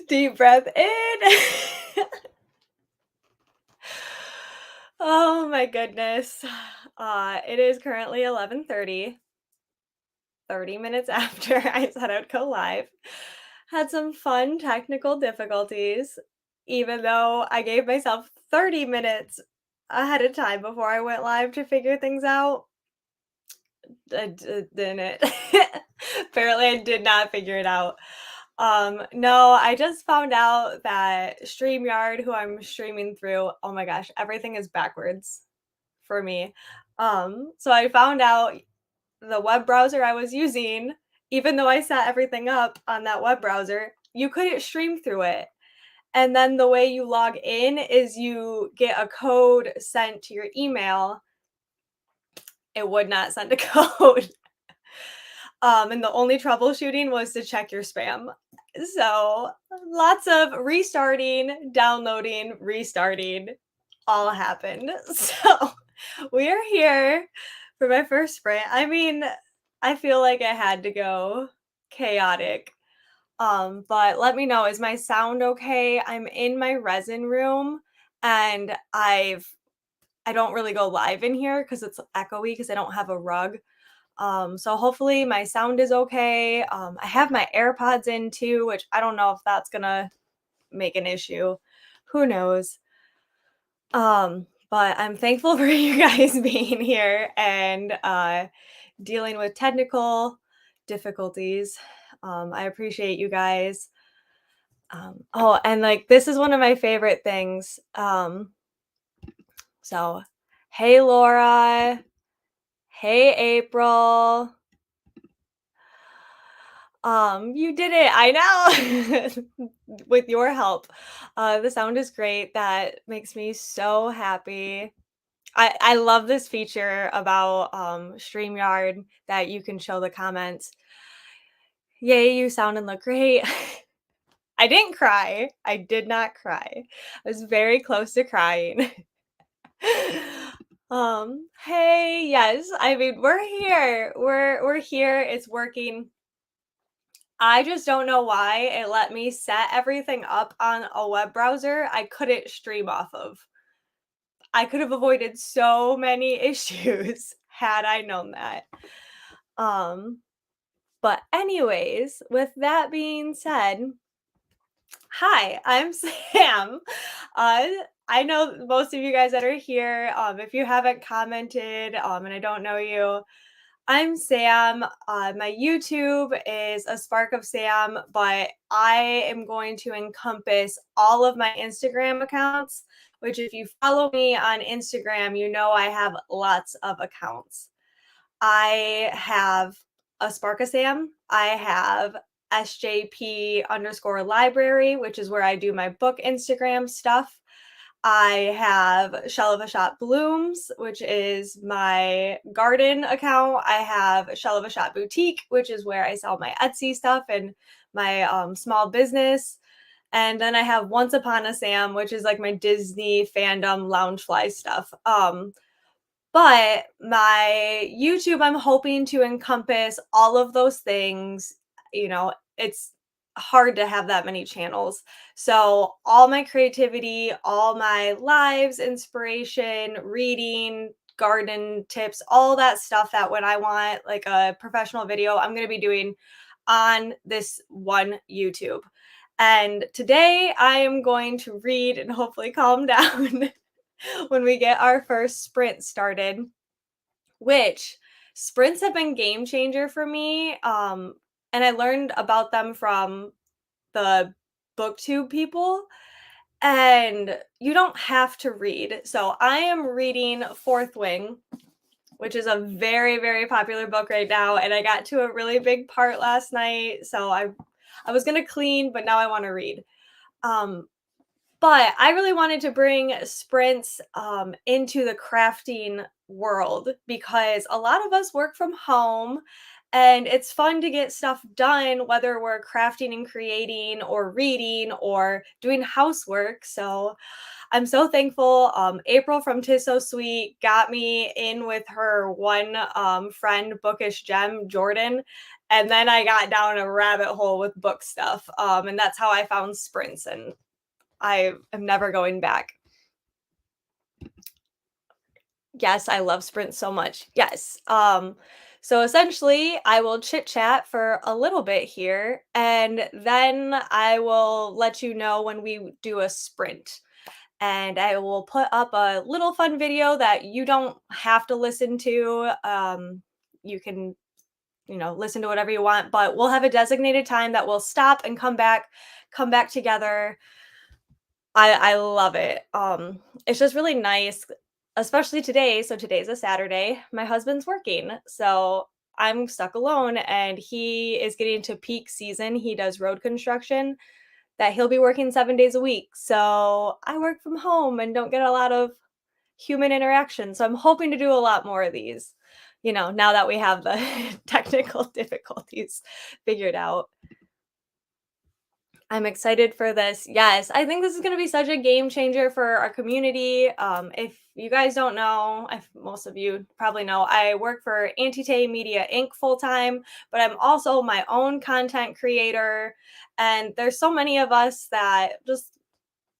Deep breath in. Oh my goodness. It is currently 11:30, 30 minutes after I said I'd go live. Had some fun technical difficulties, even though I gave myself 30 minutes ahead of time before I went live to figure things out. Didn't. Apparently, I did not figure it out. No, I just found out that StreamYard, who I'm streaming through, oh my gosh, everything is backwards for me. So I found out the web browser I was using, even though I set everything up on that web browser, you couldn't stream through it. And then the way you log in is you get a code sent to your email. It would not send a code. And the only troubleshooting was to check your spam. So lots of restarting, downloading, restarting all happened. So we are here for my first sprint. I mean, I feel like I had to go chaotic. But let me know, is my sound okay? I'm in my resin room and I don't really go live in here because it's echoey because I don't have a rug. So hopefully my sound is okay. I have my AirPods in too, which I don't know if that's gonna make an issue. Who knows? But I'm thankful for you guys being here and dealing with technical difficulties. I appreciate you guys. Oh, and like this is one of my favorite things. So hey Laura, hey April. You did it. I know. With your help. The sound is great. That makes me so happy. I love this feature about StreamYard that you can show the comments. Yay, you sound and look great. I didn't cry. I did not cry. I was very close to crying. Hey, yes. I mean, we're here. We're here. It's working. I just don't know why it let me set everything up on a web browser I couldn't stream off of. I could have avoided so many issues had I known that. Um, but anyways, with that being said, hi, I'm Sam. Uh, I know most of you guys that are here. If you haven't commented, and I don't know you, I'm Sam. My YouTube is a Spark of Sam, but I am going to encompass all of my Instagram accounts, which, if you follow me on Instagram, you know I have lots of accounts. I have a Spark of Sam. I have SJP underscore library, which is where I do my book Instagram stuff. I have Shell of a Shot Blooms, which is my garden account. I have Shell of a Shot Boutique, which is where I sell my Etsy stuff and my small business. And then I have Once Upon a Sam, which is like my Disney fandom loungefly stuff. But my YouTube, I'm hoping to encompass all of those things. You know, it's hard to have that many channels. So, all my creativity, all my lives, inspiration, reading, garden tips, all that stuff that when I want like a professional video, I'm going to be doing on this one YouTube. And today I am going to read and hopefully calm down when we get our first sprint started, which sprints have been game changer for me. And I learned about them from the booktube people, and you don't have to read. So I am reading Fourth Wing, which is a very, very popular book right now, and I got to a really big part last night, so I was gonna clean, but now I want to read. Um, but I really wanted to bring sprints into the crafting world because a lot of us work from home and it's fun to get stuff done, whether we're crafting and creating or reading or doing housework. So I'm so thankful. April from Tis So Sweet got me in with her one friend, Bookish Gem, Jordan. And then I got down a rabbit hole with book stuff. And that's how I found sprints, and I am never going back. Yes, I love sprints so much. Yes. So essentially, I will chit chat for a little bit here, and then I will let you know when we do a sprint. And I will put up a little fun video that you don't have to listen to. You can, listen to whatever you want, but we'll have a designated time that we'll stop and come back together. I love it. It's just really nice, especially today. So today's a Saturday. My husband's working, so I'm stuck alone, and he is getting to peak season. He does road construction, that he'll be working 7 days a week. So I work from home and don't get a lot of human interaction. So I'm hoping to do a lot more of these. Now that we have the technical difficulties figured out. I'm excited for this. Yes, I think this is going to be such a game changer for our community. If you guys don't know, if most of you probably know, I work for Auntie Media Inc. full time, but I'm also my own content creator. And there's so many of us that just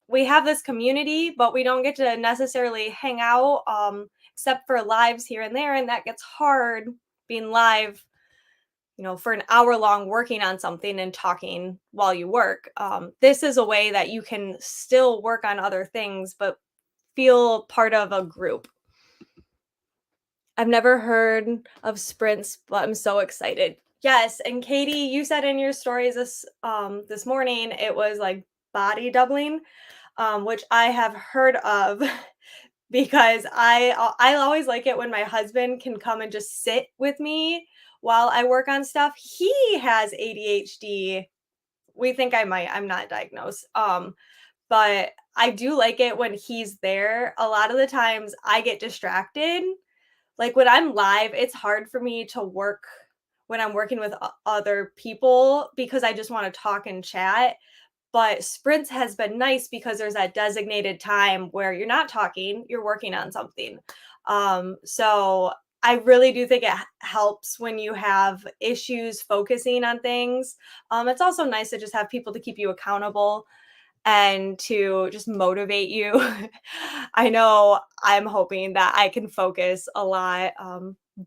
we have this community, but we don't get to necessarily hang out, except for lives here and there, and that gets hard being live, for an hour long working on something and talking while you work. This is a way that you can still work on other things, but feel part of a group. I've never heard of sprints, but I'm so excited. Yes, and Katie, you said in your stories this morning it was like body doubling, which I have heard of because I always like it when my husband can come and just sit with me while I work on stuff. He has ADHD. We think I'm not diagnosed. But I do like it when he's there. A lot of the times I get distracted. Like when I'm live, it's hard for me to work when I'm working with other people because I just want to talk and chat. But sprints has been nice because there's that designated time where you're not talking, you're working on something. So I really do think it helps when you have issues focusing on things. It's also nice to just have people to keep you accountable and to just motivate you. I know I'm hoping that I can focus a lot,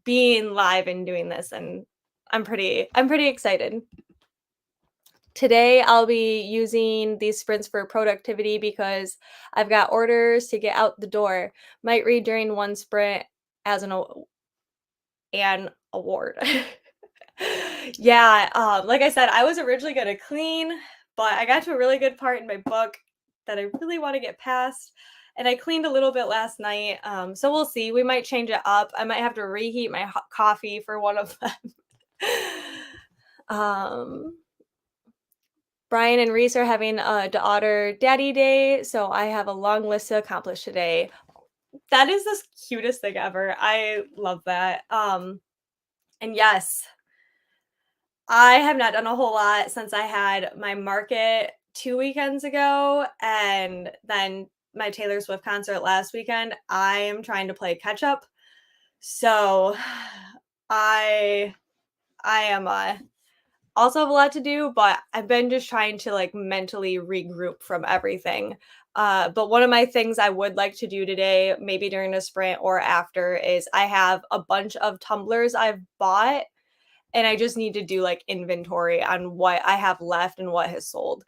being live and doing this, and I'm pretty excited. Today, I'll be using these sprints for productivity because I've got orders to get out the door. Might read during one sprint as an award. Yeah, like I said, I was originally gonna clean, but I got to a really good part in my book that I really want to get past. And I cleaned a little bit last night. So we'll see. We might change it up. I might have to reheat my hot coffee for one of them. um Brian and Reese are having a daughter daddy day, so I have a long list to accomplish today. That is the cutest thing ever. I love that. And yes, I have not done a whole lot since I had my market 2 weekends ago and then my Taylor Swift concert last weekend. I am trying to play catch up. So I I am also have a lot to do, but I've been just trying to like mentally regroup from everything. But one of my things I would like to do today, maybe during a sprint or after, is I have a bunch of tumblers I've bought and I just need to do like inventory on what I have left and what has sold.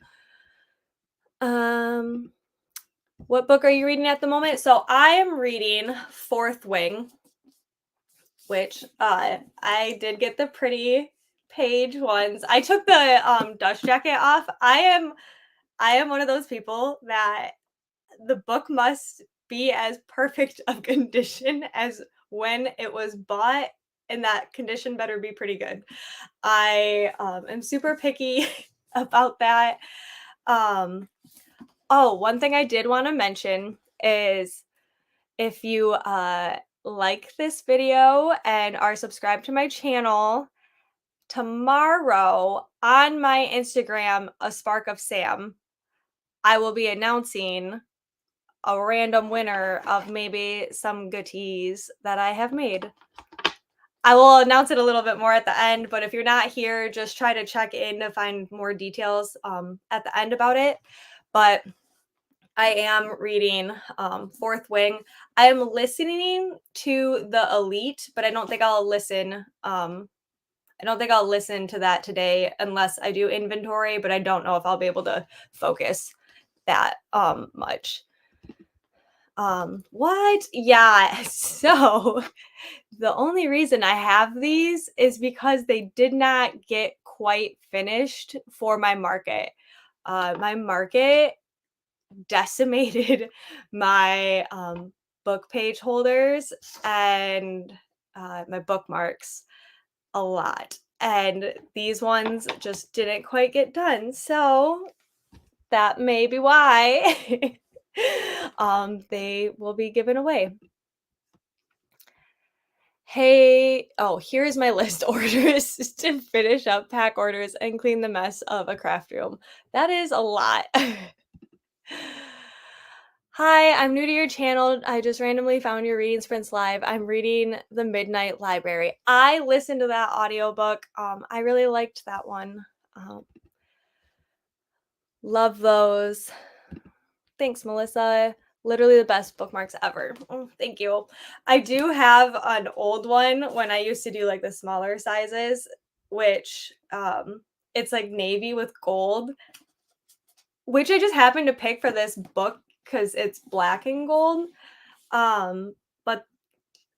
Um, what book are you reading at the moment? So I am reading Fourth Wing, which I did get the pretty page ones. I took the dust jacket off. I am one of those people that the book must be as perfect of condition as when it was bought, and that condition better be pretty good. I am super picky about that. Um, oh, one thing I did want to mention is if you like this video and are subscribed to my channel, tomorrow on my Instagram, A Spark of Sam, I will be announcing a random winner of maybe some goodies that I have made. I will announce it a little bit more at the end, but if you're not here, just try to check in to find more details at the end about it. But I am reading Fourth Wing. I am listening to The Elite, but I don't think I'll listen. I don't think I'll listen to that today unless I do inventory, but I don't know if I'll be able to focus that much. What? Yeah. So the only reason I have these is because they did not get quite finished for my market. My market decimated my book page holders and my bookmarks a lot. And these ones just didn't quite get done. So that may be why they will be given away. Hey, oh, here's my list orders to finish up pack orders and clean the mess of a craft room. That is a lot. Hi, I'm new to your channel. I just randomly found your reading sprints live. I'm reading The Midnight Library. I listened to that audiobook. I really liked that one. Love those. Thanks, Melissa. Literally the best bookmarks ever. Oh, thank you. I do have an old one when I used to do like the smaller sizes, which it's like navy with gold, which I just happened to pick for this book because it's black and gold. But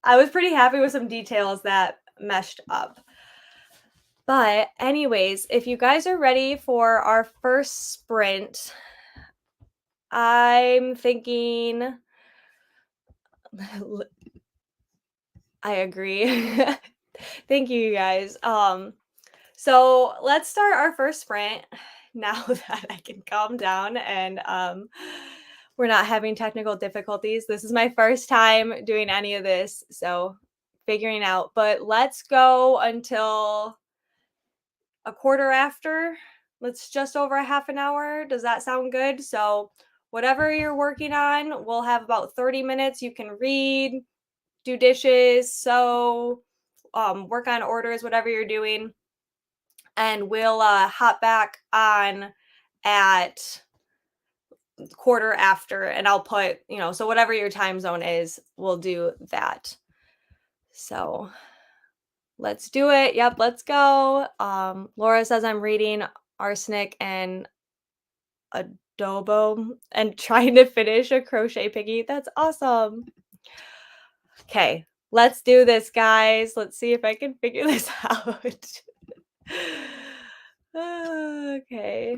I was pretty happy with some details that meshed up. But anyways, if you guys are ready for our first sprint, I'm thinking I agree. Thank you, you guys. So let's start our first sprint now that I can calm down and we're not having technical difficulties. This is my first time doing any of this, so figuring out. But let's go until a quarter after. Let's just over a half an hour. Does that sound good? So whatever you're working on, we'll have about 30 minutes. You can read, do dishes, sew, work on orders, whatever you're doing. And we'll hop back on at quarter after and I'll put, so whatever your time zone is, we'll do that. So let's do it. Yep, let's go. Laura says I'm reading Arsenic and Adobo and trying to finish a crochet piggy. That's awesome. Okay, let's do this, guys. Let's see if I can figure this out. Okay.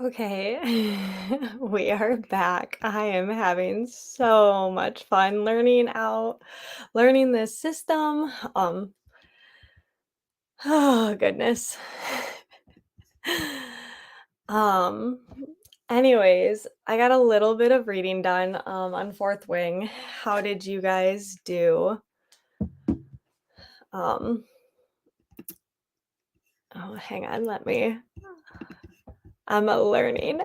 Okay, we are back. I am having so much fun learning this system. Oh goodness. Um, anyways, I got a little bit of reading done on Fourth Wing. How did you guys do? Um, oh, hang on, I'm learning.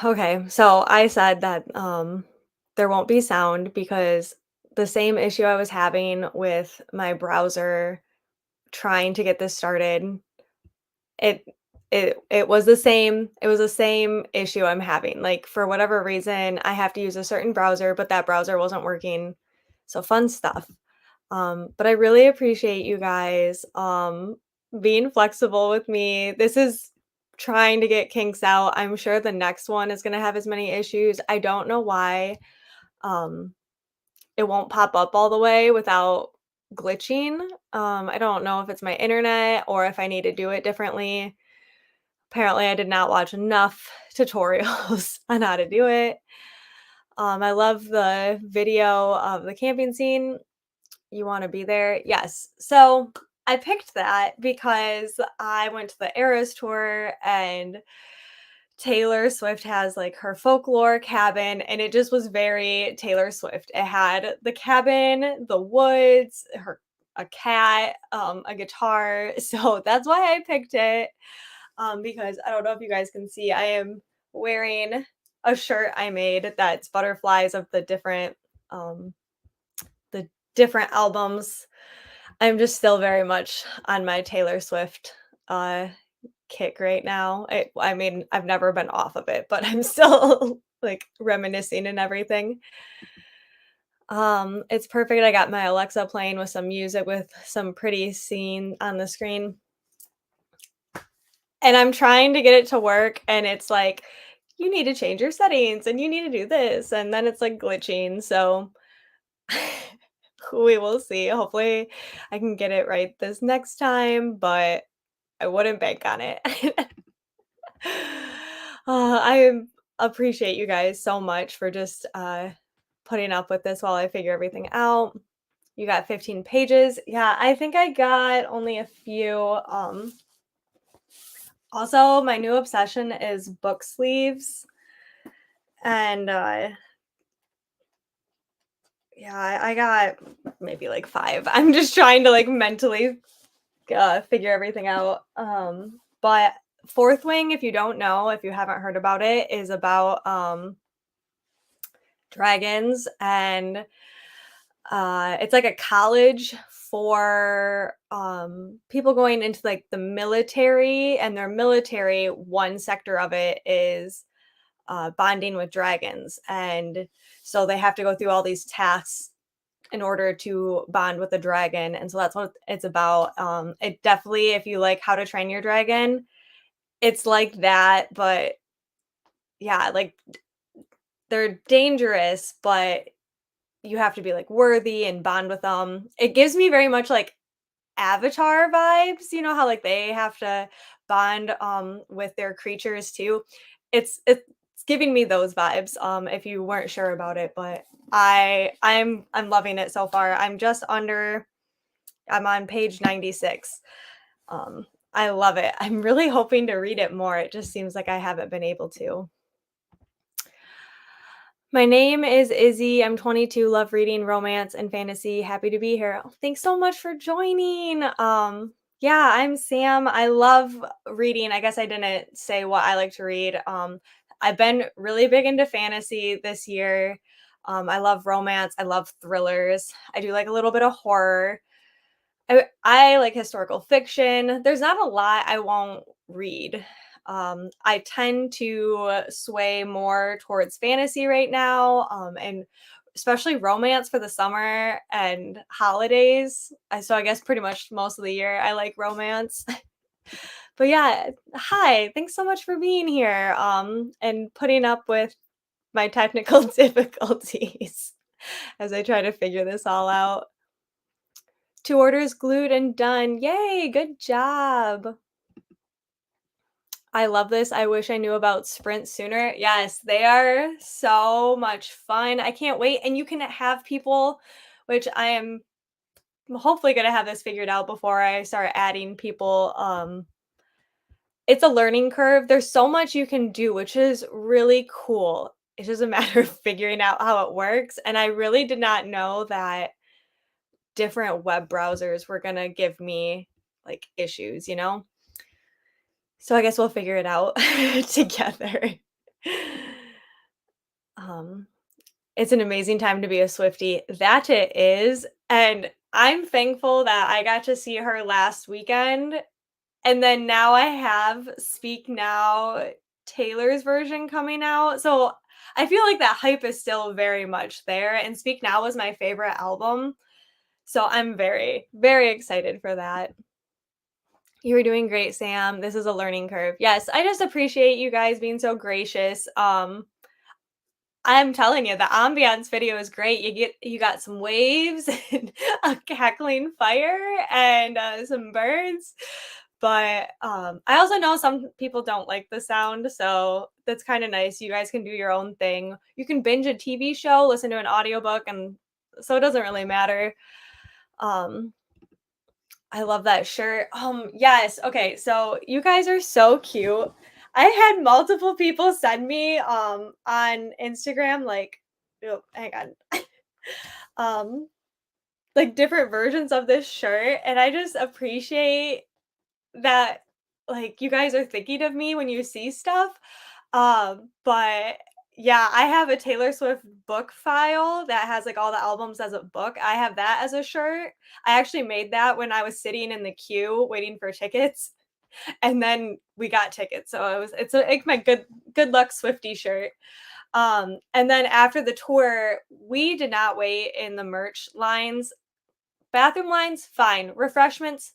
Okay, so I said that there won't be sound because the same issue I was having with my browser trying to get this started, it it was the same issue I'm having. Like for whatever reason, I have to use a certain browser, but that browser wasn't working. So fun stuff. But I really appreciate you guys being flexible with me. This is trying to get kinks out. I'm sure the next one is going to have as many issues. I don't know why um it won't pop up all the way without glitching. I don't know if it's my internet or if I need to do it differently. Apparently I did not watch enough tutorials on how to do it. I love the video of the camping scene. You wanna be there? Yes. So, I picked that because I went to the Eras Tour and Taylor Swift has, like, her folklore cabin, and it just was very Taylor Swift. It had the cabin, the woods, a cat, a guitar, so that's why I picked it, because I don't know if you guys can see, I am wearing a shirt I made that's butterflies of um the different albums. I'm just still very much on my Taylor Swift, uh, kick right now. I mean, I've never been off of it, but I'm still, like, reminiscing and everything. It's perfect. I got my Alexa playing with some music with some pretty scene on the screen, and I'm trying to get it to work, and it's like, "You need to change your settings, and you need to do this," and then it's, like, glitching, so we will see. Hopefully, I can get it right this next time, but I wouldn't bank on it. I appreciate you guys so much for just putting up with this while I figure everything out. You got 15 pages. Yeah, I think I got only a few. Also, my new obsession is book sleeves. And yeah, I got maybe like five. I'm just trying to like mentally figure everything out. But Fourth Wing, if you don't know, if you haven't heard about it, is about dragons and it's like a college for people going into like the military, and their military, one sector of it is bonding with dragons, and so they have to go through all these tasks in order to bond with a dragon, and so that's what it's about. It definitely, if you like How to Train Your Dragon, it's like that, but yeah, like they're dangerous, but you have to be like worthy and bond with them. It gives me very much like Avatar vibes, you know how like they have to bond with their creatures too. It's giving me those vibes if you weren't sure about it, but I'm loving it so far. I'm on page 96. Um I love it. I'm really hoping to read it more. It just seems like I haven't been able to. My name is Izzy. I'm 22, love reading romance and fantasy. Happy to be here. Oh, thanks so much for joining. Yeah, I'm Sam. I love reading. I guess I didn't say what I like to read. I've been really big into fantasy this year. I love romance. I love thrillers. I do like a little bit of horror. I like historical fiction. There's not a lot I won't read. I tend to sway more towards fantasy right now, and especially romance for the summer and holidays. So I guess pretty much most of the year I like romance. But yeah, hi. Thanks so much for being here, and putting up with my technical difficulties as I try to figure this all out. 2 orders glued and done. Yay, good job. I love this. I wish I knew about Sprint sooner. Yes, they are so much fun. I can't wait. And you can have people, which I am hopefully gonna have this figured out before I start adding people. It's a learning curve. There's so much you can do, which is really cool. It's just a matter of figuring out how it works. And I really did not know that different web browsers were gonna give me like issues, you know? So I guess we'll figure it out together. Um, it's an amazing time to be a Swiftie. That it is. And I'm thankful that I got to see her last weekend. And then now I have Speak Now, Taylor's version coming out. So I feel like that hype is still very much there. And Speak Now was my favorite album. So I'm very, very excited for that. You were doing great, Sam. This is a learning curve. Yes, I just appreciate you guys being so gracious. I'm telling you, the ambiance video is great. You got some waves and a cackling fire and some birds. But I also know some people don't like the sound, so that's kind of nice. You guys can do your own thing. You can binge a TV show, listen to an audiobook, and so it doesn't really matter. Um, I love that shirt. Yes. Okay, so you guys are so cute. I had multiple people send me on Instagram like oh, hang on. um like different versions of this shirt and I just appreciate that like you guys are thinking of me when you see stuff. But yeah, I have a Taylor Swift book file that has like all the albums as a book. I have that as a shirt. I actually made that when I was sitting in the queue waiting for tickets. And then we got tickets. So like my good luck Swifty shirt. And then after the tour, we did not wait in the merch lines. Bathroom lines, fine. Refreshments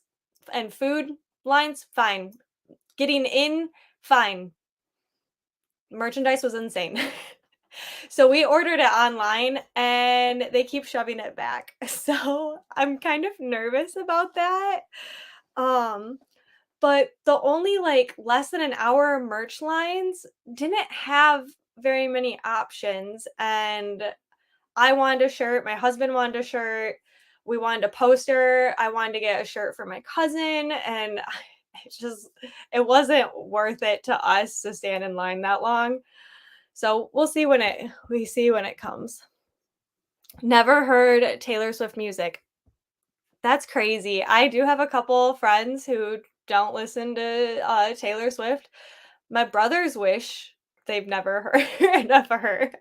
and food lines, fine. Getting in, fine. Merchandise was insane. So we ordered it online and they keep shoving it back. So I'm kind of nervous about that. Um, but the only like less than an hour merch lines didn't have very many options. And I wanted a shirt, my husband wanted a shirt, we wanted a poster, I wanted to get a shirt for my cousin, and it wasn't worth it to us to stand in line that long. So we see when it comes. Never heard Taylor Swift music. That's crazy. I do have a couple friends who don't listen to Taylor Swift. My brothers wish they've never heard of her.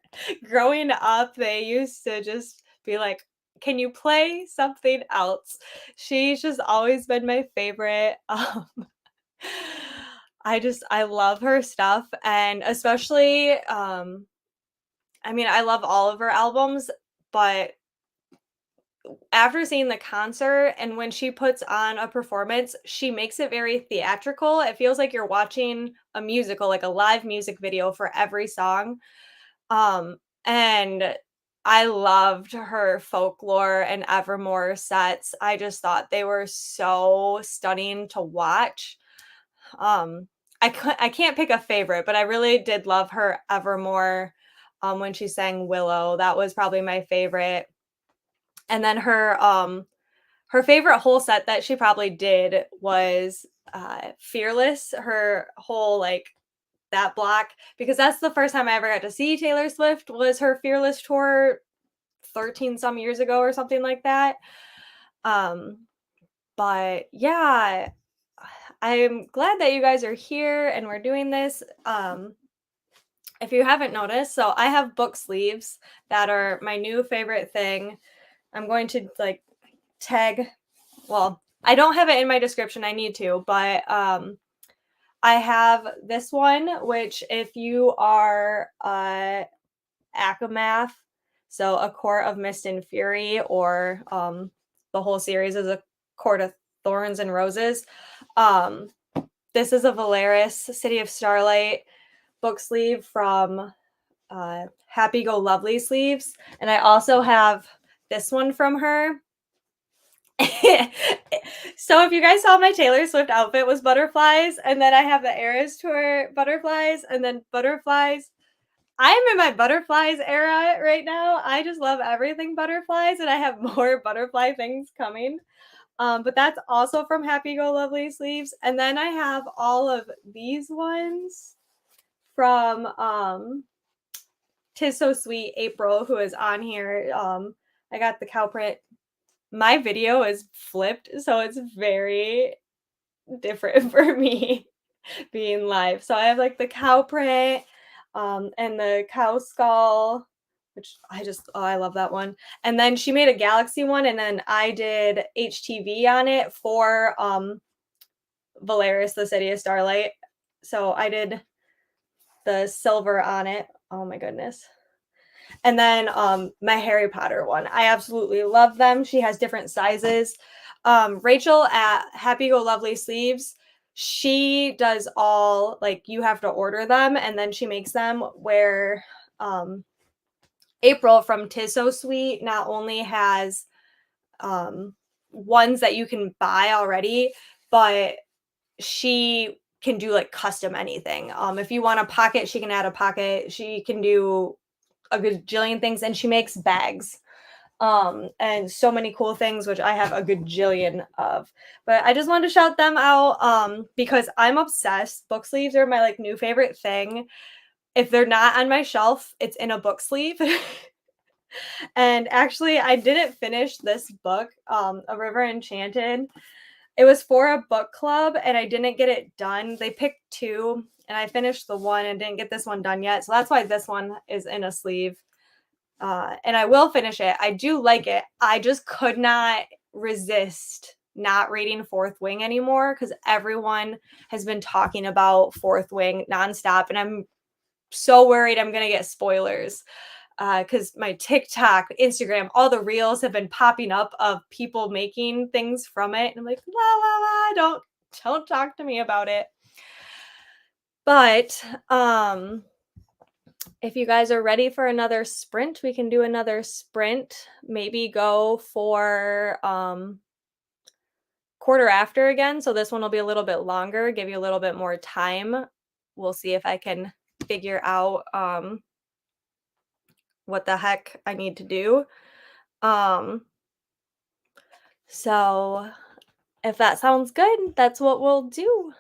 Growing up, they used to just be like, "Can you play something else?" She's just always been my favorite. I love her stuff and especially I mean, I love all of her albums, but after seeing the concert and when she puts on a performance, she makes it very theatrical. It feels like you're watching a musical, like a live music video for every song. And I loved her Folklore and Evermore sets. I just thought they were so stunning to watch. Um, I can't pick a favorite, but I really did love her Evermore when she sang Willow. That was probably my favorite. And then her favorite whole set that she probably did was Fearless, her whole like that block because that's the first time I ever got to see Taylor Swift was her Fearless tour 13 some years ago or something like that. Um but yeah, I'm glad that you guys are here and we're doing this. If you haven't noticed, so I have book sleeves that are my new favorite thing. I'm going to like tag well, I don't have it in my description. I need to, but I have this one, which if you are Akamath, so A Court of Mist and Fury, or the whole series is A Court of Thorns and Roses. Um, this is a Valeris City of Starlight book sleeve from Happy Go Lovely sleeves, and I also have this one from her. So if you guys saw my Taylor Swift outfit was butterflies, and then I have the Eras Tour butterflies, and then butterflies. I am in my butterflies era right now. I just love everything butterflies, and I have more butterfly things coming. But that's also from Happy Go Lovely sleeves. And then I have all of these ones from 'Tis So Sweet April, who is on here. I got the cow print. My video is flipped, so it's very different for me being live. So I have like the cow print, and the cow skull, which I just oh, I love that one. And then she made a galaxy one, and then I did HTV on it for Valeris, the City of Starlight. So I did the silver on it. Oh my goodness. And then my Harry Potter one. I absolutely love them. She has different sizes. Rachel at Happy Go Lovely Sleeves, she does all like you have to order them and then she makes them where um April from Tis So Sweet not only has um ones that you can buy already, but she can do like custom anything. If you want a pocket, she can add a pocket. She can do a gajillion things and she makes bags and so many cool things which I have a gajillion of. But I just wanted to shout them out because I'm obsessed. Book sleeves are my like new favorite thing. If they're not on my shelf, it's in a book sleeve. And actually I didn't finish this book, A River Enchanted. It was for a book club and I didn't get it done. They picked two and I finished the one and didn't get this one done yet. So that's why this one is in a sleeve. And I will finish it. I do like it. I just could not resist not reading Fourth Wing anymore because everyone has been talking about Fourth Wing nonstop. And I'm so worried I'm going to get spoilers because my TikTok, Instagram, all the reels have been popping up of people making things from it. And I'm like, la la la, don't talk to me about it. But if you guys are ready for another sprint, we can do another sprint. Maybe go for quarter after again. So this one will be a little bit longer, give you a little bit more time. We'll see if I can figure out what the heck I need to do. Um, so if that sounds good, that's what we'll do.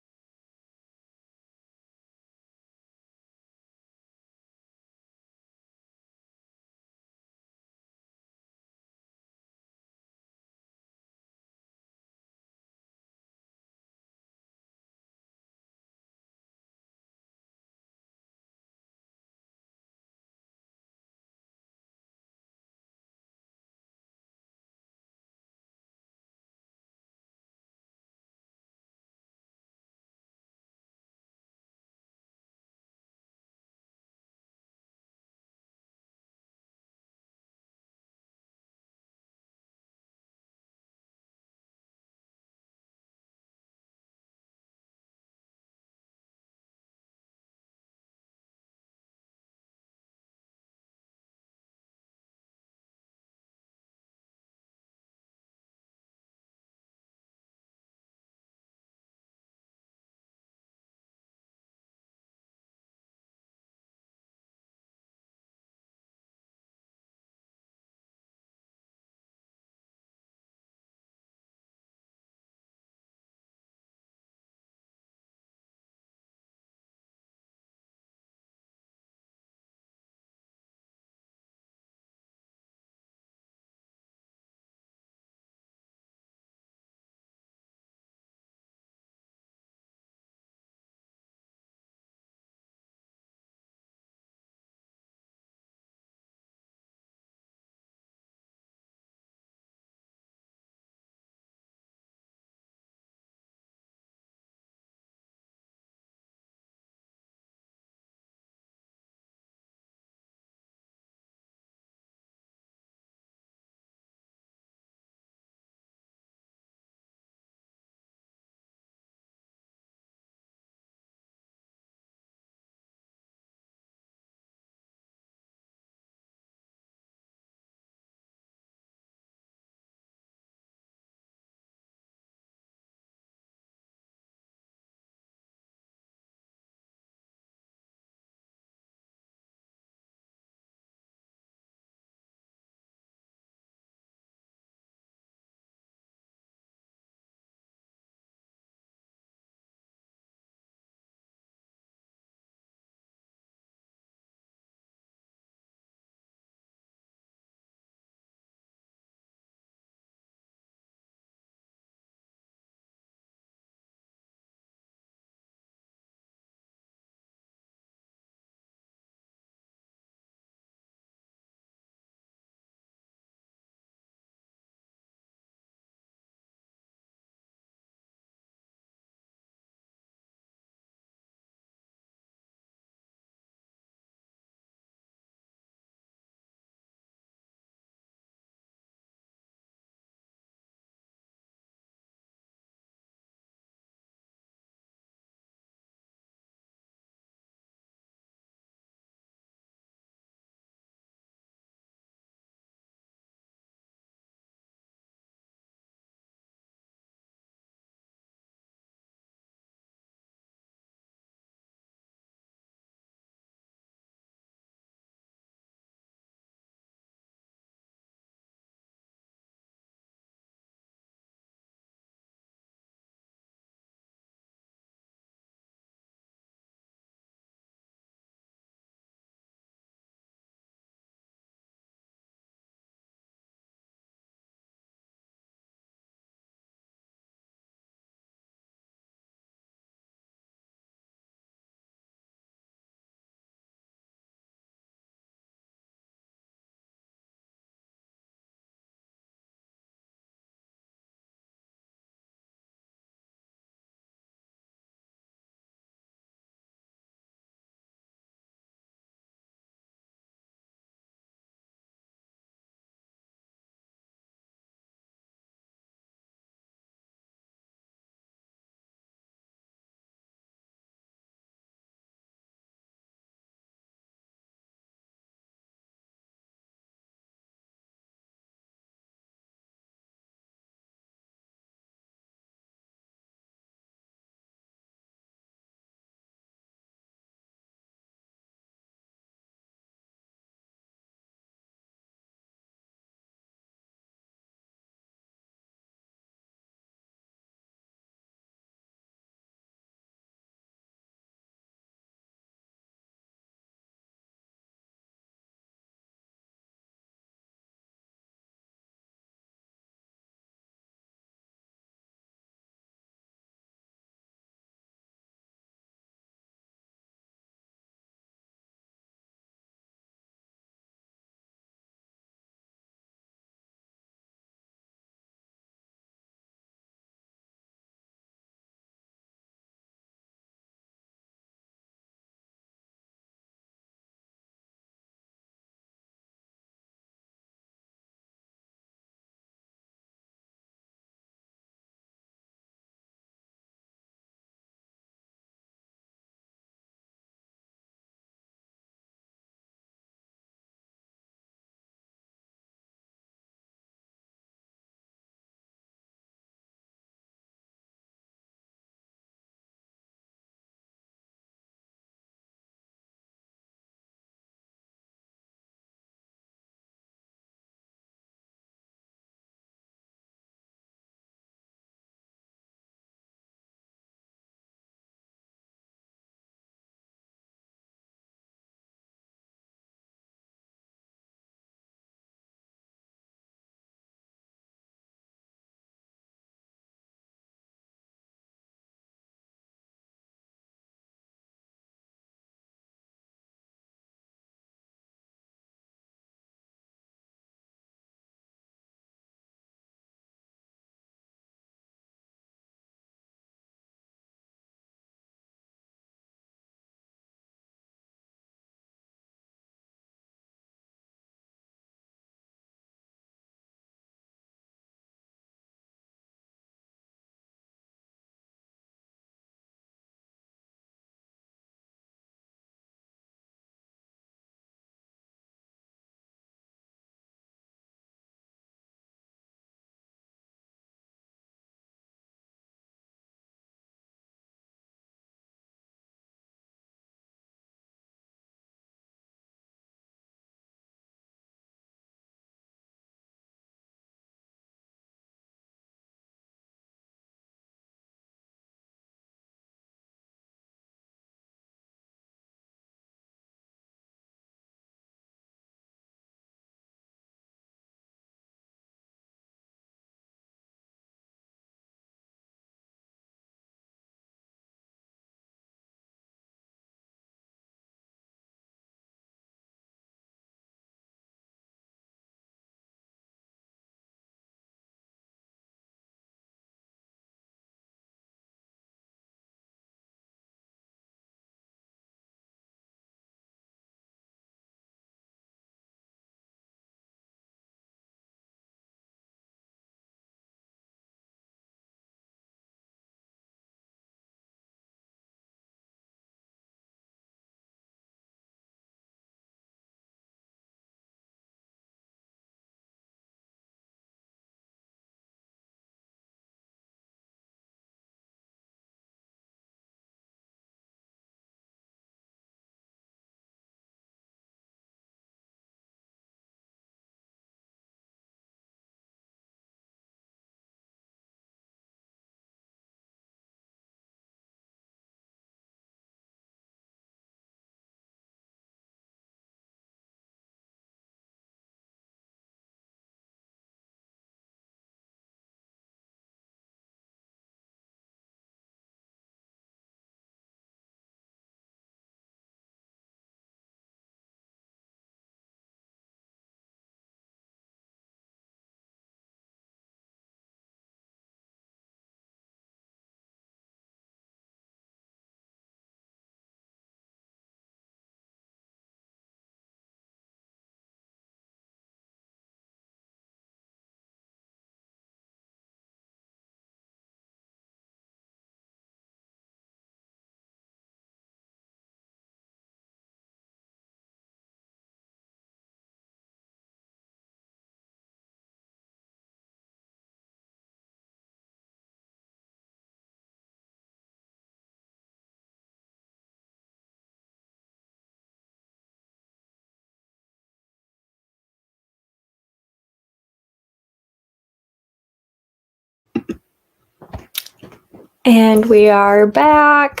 And we are back.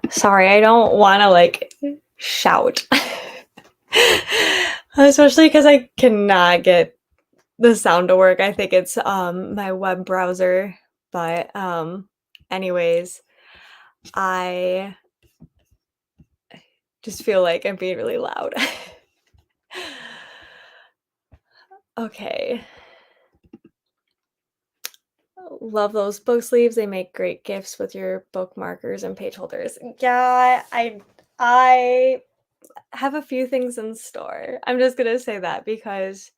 Sorry, I don't want to like shout. Especially because I cannot get the sound to work. I think it's my web browser. But anyways, I just feel like I'm being really loud. Okay. Love those book sleeves. They make great gifts with your bookmarkers and page holders. Yeah, I have a few things in store. I'm just gonna say that because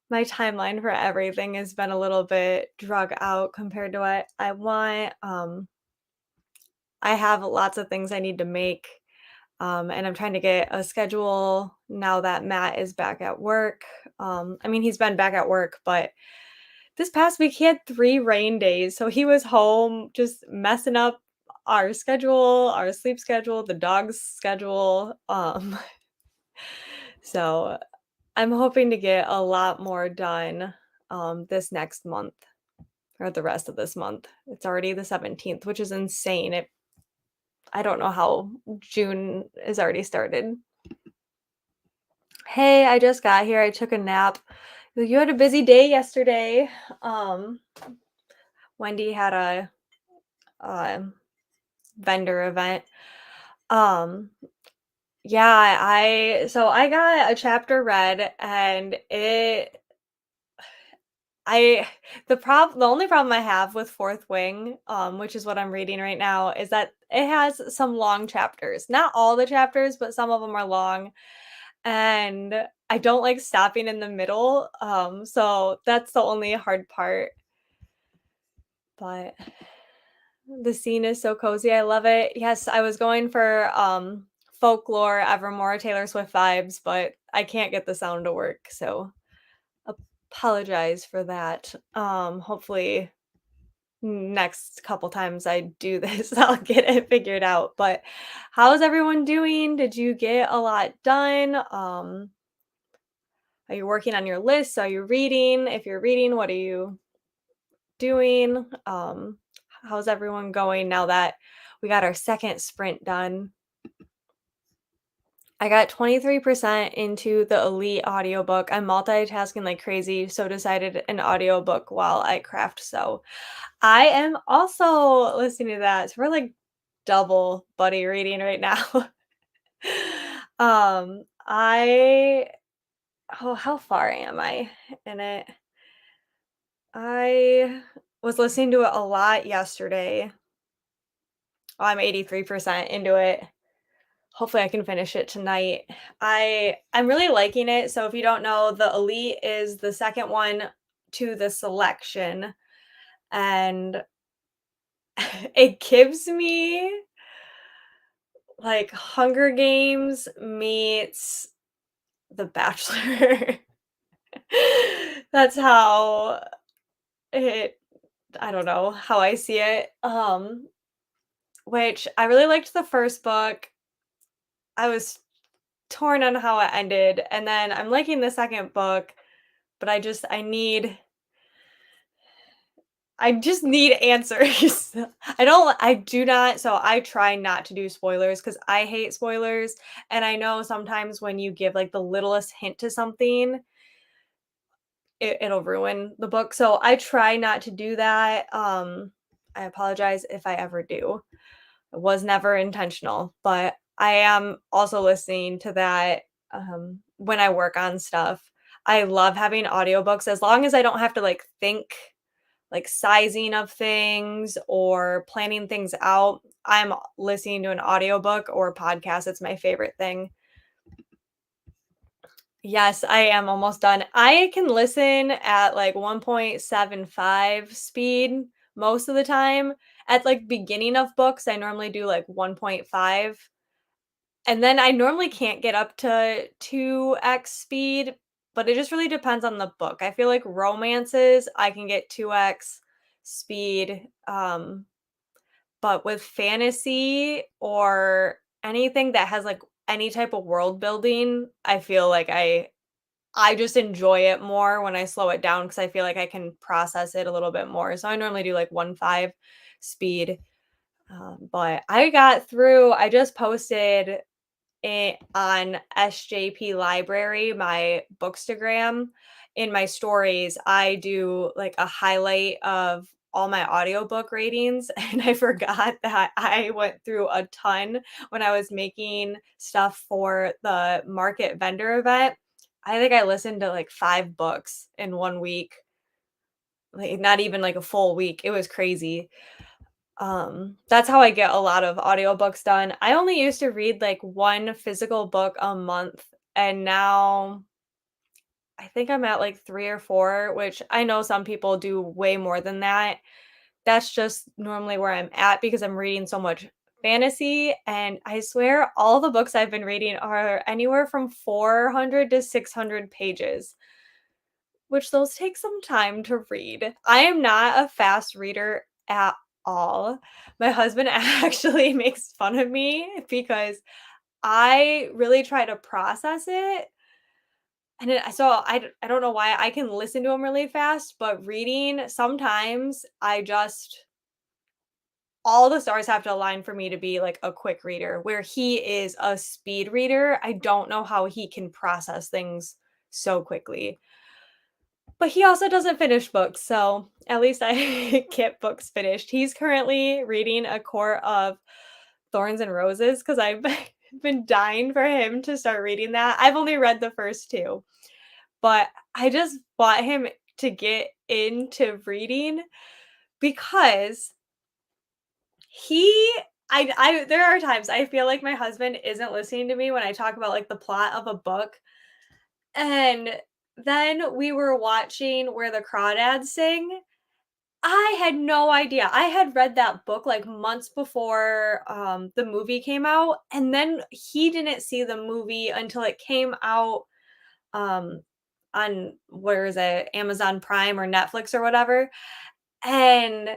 my timeline for everything has been a little bit drug out compared to what I want. I have lots of things I need to make, and I'm trying to get a schedule now that Matt is back at work. I mean, he's been back at work, but this past week he had 3 rain days, so he was home just messing up our schedule, our sleep schedule, the dog's schedule. So I'm hoping to get a lot more done this next month or the rest of this month. It's already the 17th, which is insane. I don't know how June is already started. Hey, I just got here. I took a nap. You had a busy day yesterday. Um, Wendy had a vendor event. Um, yeah, I got a chapter read and I the only problem I have with Fourth Wing, which is what I'm reading right now, is that it has some long chapters. Not all the chapters, but some of them are long, and I don't like stopping in the middle, so that's the only hard part, but the scene is so cozy, I love it. Yes, I was going for, folklore, Evermore, Taylor Swift vibes, but I can't get the sound to work, so apologize for that. Hopefully next couple times I do this, I'll get it figured out. But how's everyone doing? Did you get a lot done? Are you working on your list? Are you reading? If you're reading, what are you doing? How's everyone going now that we got our second sprint done? I got 23% into the Elite audiobook. I'm multitasking like crazy, so decided an audiobook while I craft. So I am also listening to that. So we're like double buddy reading right now. I oh, how far am I in it? I was listening to it a lot yesterday. Oh, I'm 83% into it. Hopefully I can finish it tonight. I'm really liking it. So if you don't know, the Elite is the second one to the Selection and it gives me like Hunger Games meets The Bachelor. That's how it I don't know how I see it. Which I really liked the first book. I was torn on how it ended, and then I'm liking the second book, but I just need answers. I do not so I try not to do spoilers because I hate spoilers, and I know sometimes when you give, like, the littlest hint to something, it'll ruin the book, so I try not to do that, I apologize if I ever do. It was never intentional, but I am also listening to that, when I work on stuff. I love having audiobooks as long as I don't have to, like, think, like, sizing of things or planning things out. I'm listening to an audiobook or a podcast, it's my favorite thing. Yes, I am almost done. I can listen at like 1.75 speed most of the time. At like beginning of books, I normally do like 1.5. And then I normally can't get up to 2x speed, but it just really depends on the book. I feel like romances, I can get 2x speed. But with fantasy or anything that has like any type of world building, I feel like I just enjoy it more when I slow it down because I feel like I can process it a little bit more. So I normally do like 1.5 speed. But I just posted it on SJP Library, my Bookstagram. In my stories, I do like a highlight of all my audiobook ratings, and I forgot that I went through a ton when I was making stuff for the market vendor event. I think I listened to like 5 books in 1 week, like not even like a full week. It was crazy. That's how I get a lot of audiobooks done. I only used to read like 1 physical book a month, and now I think I'm at like 3 or 4, which I know some people do way more than that. That's just normally where I'm at because I'm reading so much fantasy, and I swear all the books I've been reading are anywhere from 400 to 600 pages, which those take some time to read. I am not a fast reader at all. My husband actually makes fun of me because I really try to process it. And I don't know why I can listen to him really fast, but reading, sometimes I just all the stars have to align for me to be like a quick reader, where he is a speed reader. I don't know how he can process things so quickly. But he also doesn't finish books, so at least I get books finished. He's currently reading A Court of Thorns and Roses because I've been dying for him to start reading that. I've only read the first 2, but I just want him to get into reading because he I there are times I feel like my husband isn't listening to me when I talk about, like, the plot of a book, and then we were watching Where the Crawdads Sing. I had no idea. I had read that book, like, months before, the movie came out, and then he didn't see the movie until it came out, um, on where is it? Amazon Prime or Netflix or whatever, and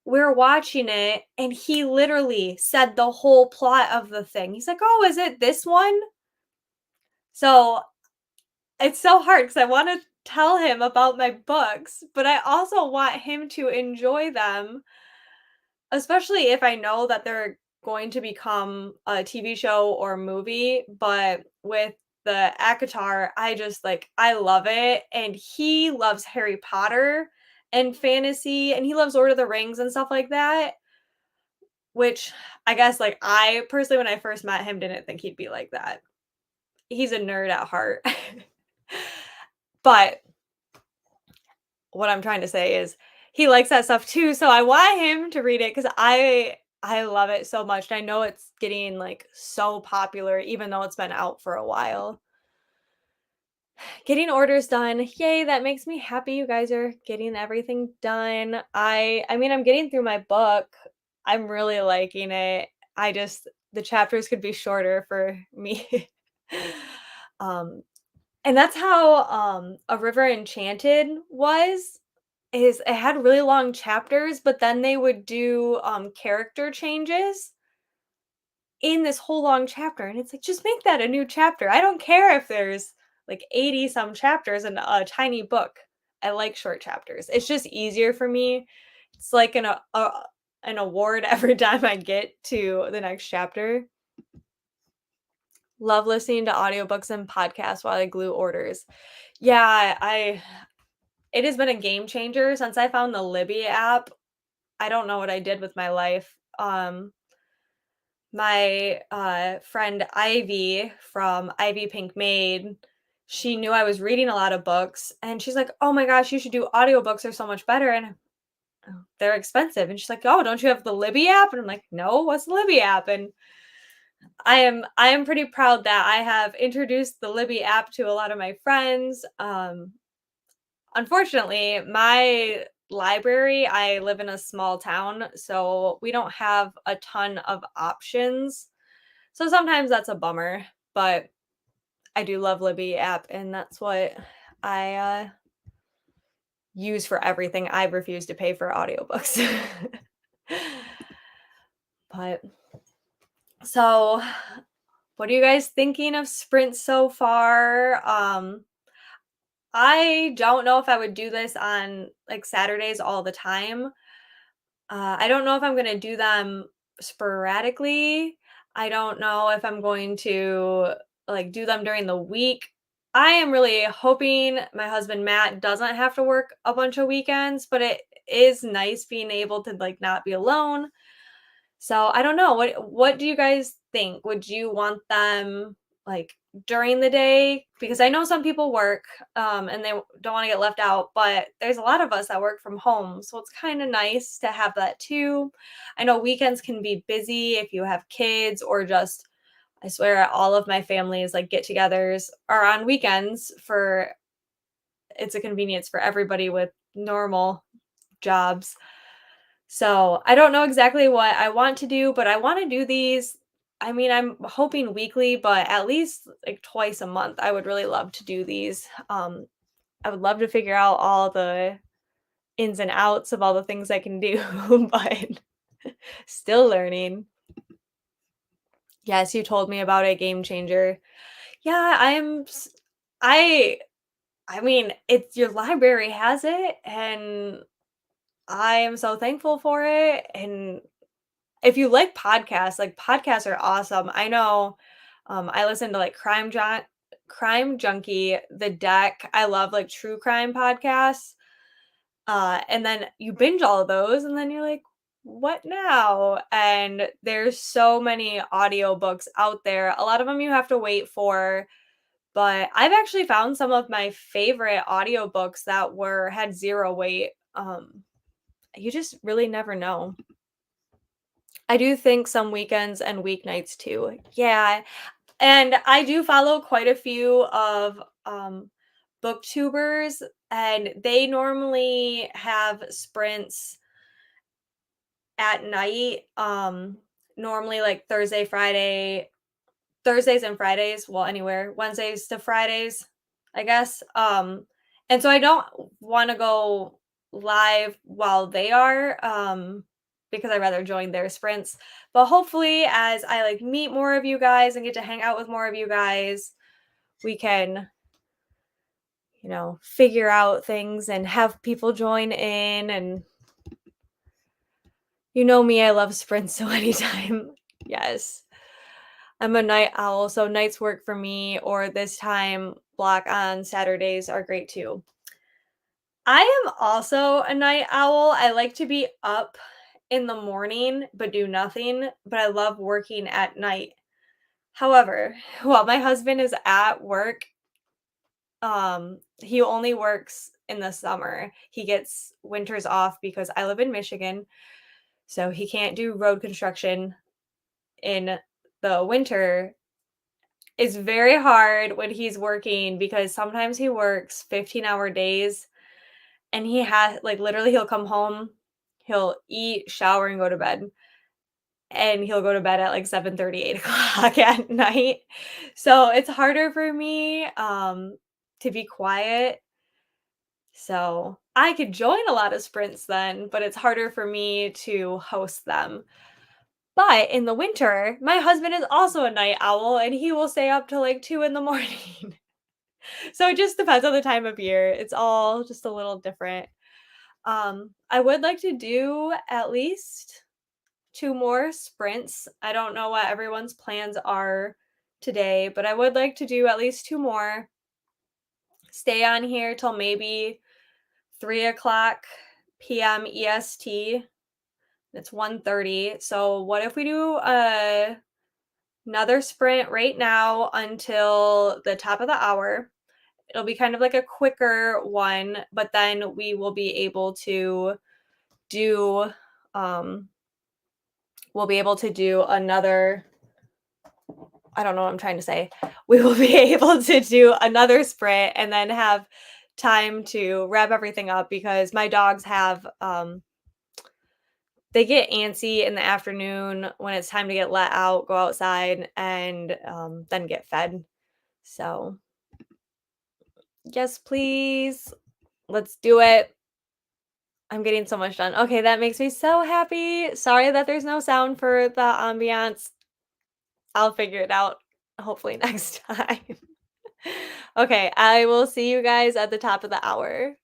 we're watching it, and he literally said the whole plot of the thing. He's like, "Oh, is it this one?" So, it's so hard because I wanna tell him about my books, but I also want him to enjoy them, especially if I know that they're going to become a TV show or movie. But with the ACOTAR, I just, like, I love it, and he loves Harry Potter and fantasy, and he loves Lord of the Rings and stuff like that. Which I guess, like, I personally, when I first met him, didn't think he'd be like that. He's a nerd at heart. But what I'm trying to say is he likes that stuff too, so I want him to read it because I love it so much, and I know it's getting, like, so popular even though it's been out for a while. Getting orders done, yay, that makes me happy you guys are getting everything done. I mean, I'm getting through my book. I'm really liking it. I just the chapters could be shorter for me. Um, and that's how, A River Enchanted is it had really long chapters, but then they would do, character changes in this whole long chapter, and it's like, "Just make that a new chapter." I don't care if there's, like, 80 some chapters in a tiny book. I like short chapters. It's just easier for me. It's like an award every time I get to the next chapter. Love listening to audiobooks and podcasts while I glue orders. Yeah, I it has been a game changer since I found the Libby app. I don't know what I did with my life. My, friend Ivy from Ivy Pink Maid, she knew I was reading a lot of books, and she's like, "Oh my gosh, you should do audiobooks, they're so much better," and "Oh, they're expensive," and she's like, "Oh, don't you have the Libby app?" And I'm like, "No, what's the Libby app?" And I am pretty proud that I have introduced the Libby app to a lot of my friends. Unfortunately, my library, I live in a small town, so we don't have a ton of options. So sometimes that's a bummer, but I do love Libby app, and that's what I use for everything. I refuse to pay for audiobooks. But so what are you guys thinking of Sprint so far? I don't know if I would do this on like Saturdays all the time. I don't know if I'm gonna do them sporadically. I don't know if I'm going to, like, do them during the week. I am really hoping my husband, Matt, doesn't have to work a bunch of weekends, but it is nice being able to, like, not be alone. So, I don't know, what do you guys think? Would you want them, like, during the day? Because I know some people work, and they don't wanna get left out, but there's a lot of us that work from home, so it's kinda nice to have that too. I know weekends can be busy if you have kids or just I swear all of my family's, like, get-togethers are on weekends for it's a convenience for everybody with normal jobs. So, I don't know exactly what I want to do, but I wanna do these I mean, I'm hoping weekly, but at least, like, twice a month. I would really love to do these. I would love to figure out all the ins and outs of all the things I can do, but still learning. Yes, you told me about a game changer. Yeah, I I mean, it's your library has it, and I am so thankful for it, and if you like podcasts are awesome. I know, I listen to, like, Crime Junkie, The Deck. I love, like, true crime podcasts, and then you binge all of those, and then you're like, "What now?" And there's so many audiobooks out there. A lot of them you have to wait for, but I've actually found some of my favorite audiobooks that were had 0 wait. You just really never know. I do think some weekends and weeknights too. Yeah, and I do follow quite a few of, booktubers, and they normally have sprints at night, normally, like, Thursdays and Fridays, well, anywhere, Wednesdays to Fridays, I guess, and so I don't wanna go live while they are, because I'd rather join their sprints, but hopefully, as I, like, meet more of you guys and get to hang out with more of you guys, we can, figure out things and have people join in, and you know me, I love sprints, so anytime. Yes. I'm a night owl, so nights work for me, or this time block on Saturdays are great too. I am also a night owl. I like to be up in the morning but do nothing, but I love working at night. However, while my husband is at work, he only works in the summer. He gets winters off because I live in Michigan, so he can't do road construction in the winter. It's very hard when he's working because sometimes he works 15-hour days and he has like, literally, he'll come home, he'll eat, shower, and go to bed, and he'll go to bed at, like, 7:30, 8 o'clock at night. So, it's harder for me, to be quiet, so I could join a lot of sprints then, but it's harder for me to host them. But in the winter, my husband is also a night owl, and he will stay up till, like, 2 in the morning. So it just depends on the time of year. It's all just a little different. I would like to do at least 2 more sprints. I don't know what everyone's plans are today, but I would like to do at least 2 more. Stay on here till maybe 3 o'clock PM EST. It's 1:30. So what if we do another sprint right now until the top of the hour? It'll be kind of like a quicker one, but then we will be able to do um we'll be able to do another I don't know what I'm trying to say. We will be able to do another sprint and then have time to wrap everything up because my dogs have they get antsy in the afternoon when it's time to get let out, go outside, and then get fed. So, yes, please. Let's do it. I'm getting so much done. Okay, that makes me so happy. Sorry that there's no sound for the ambiance. I'll figure it out hopefully next time. Okay, I will see you guys at the top of the hour.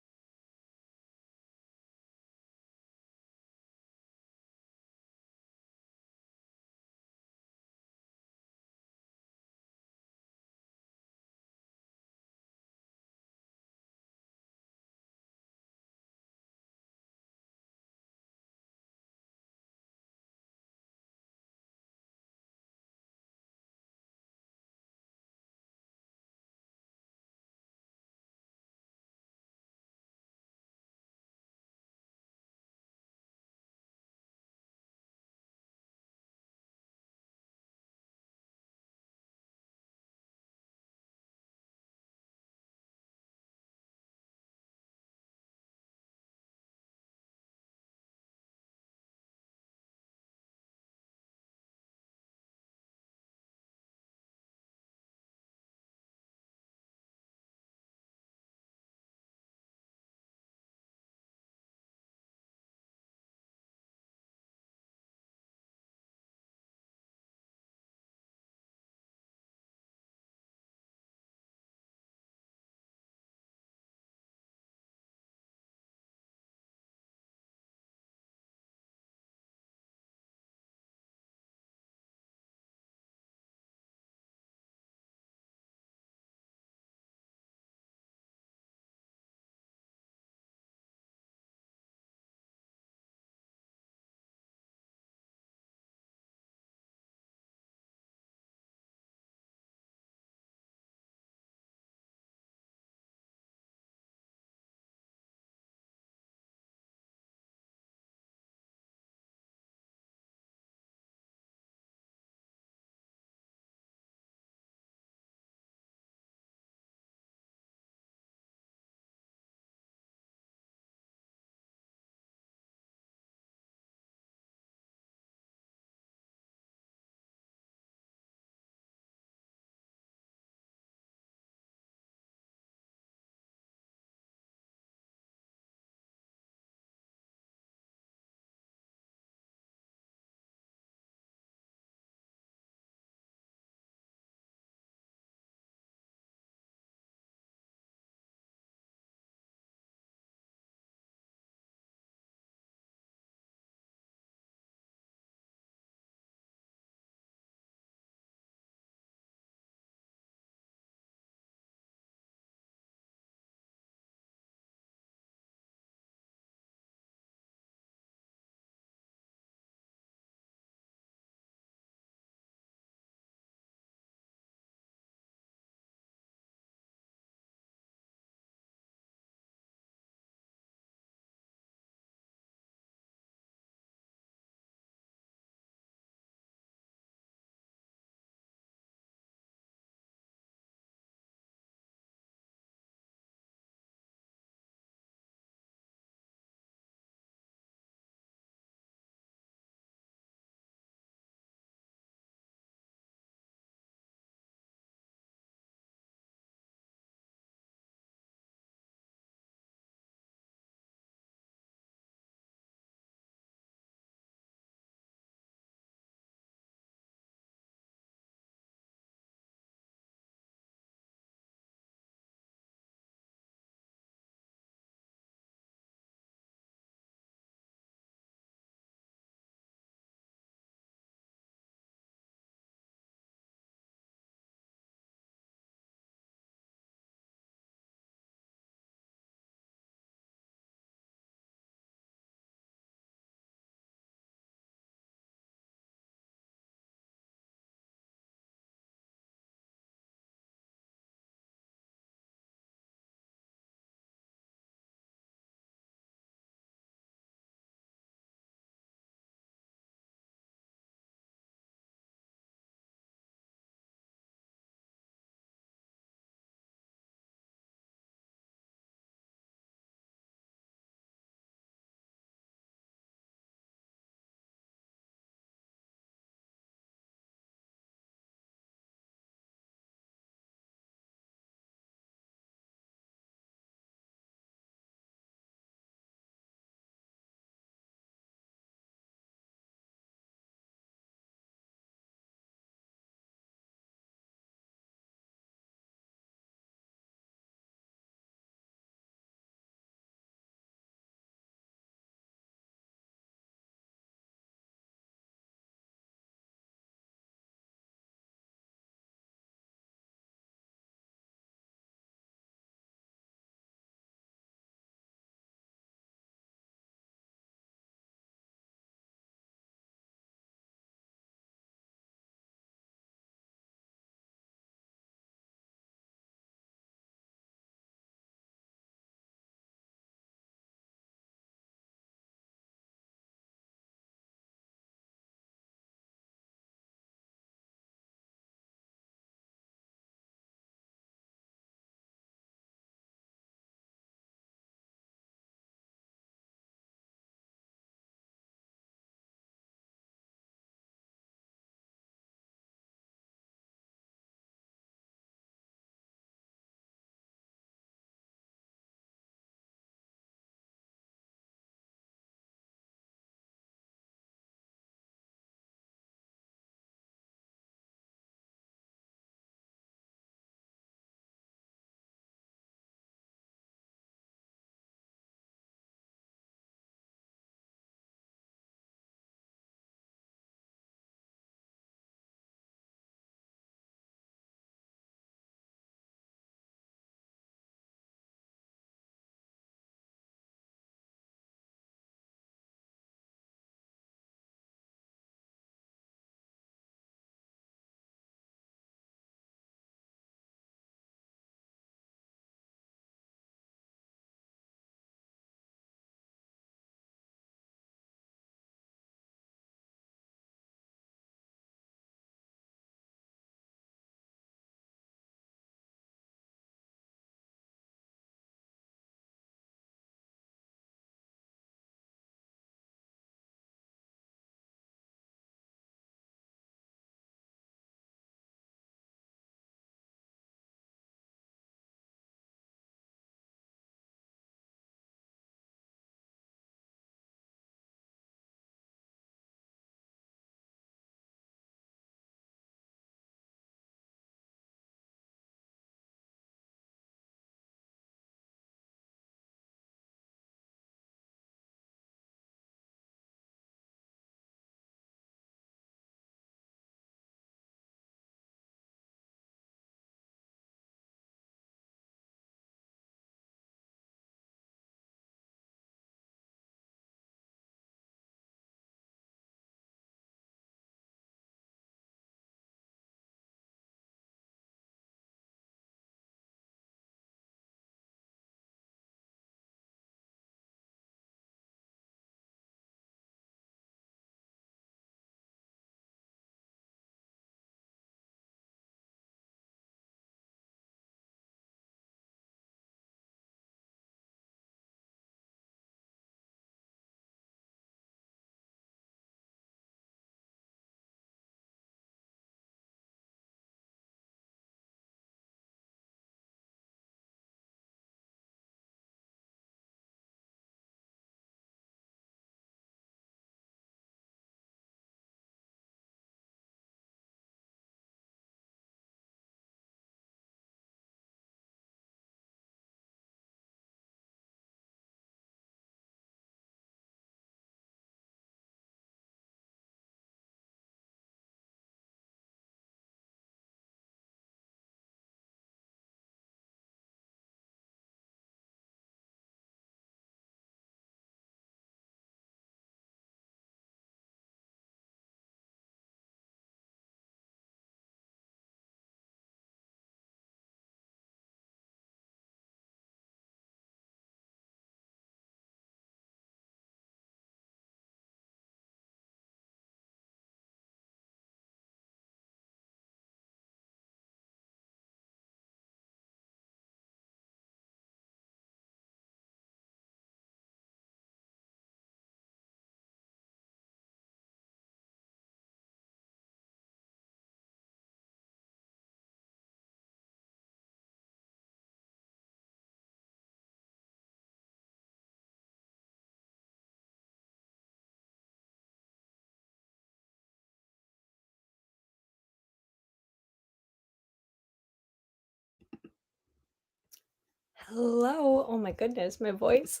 Hello. Oh my goodness, my voice.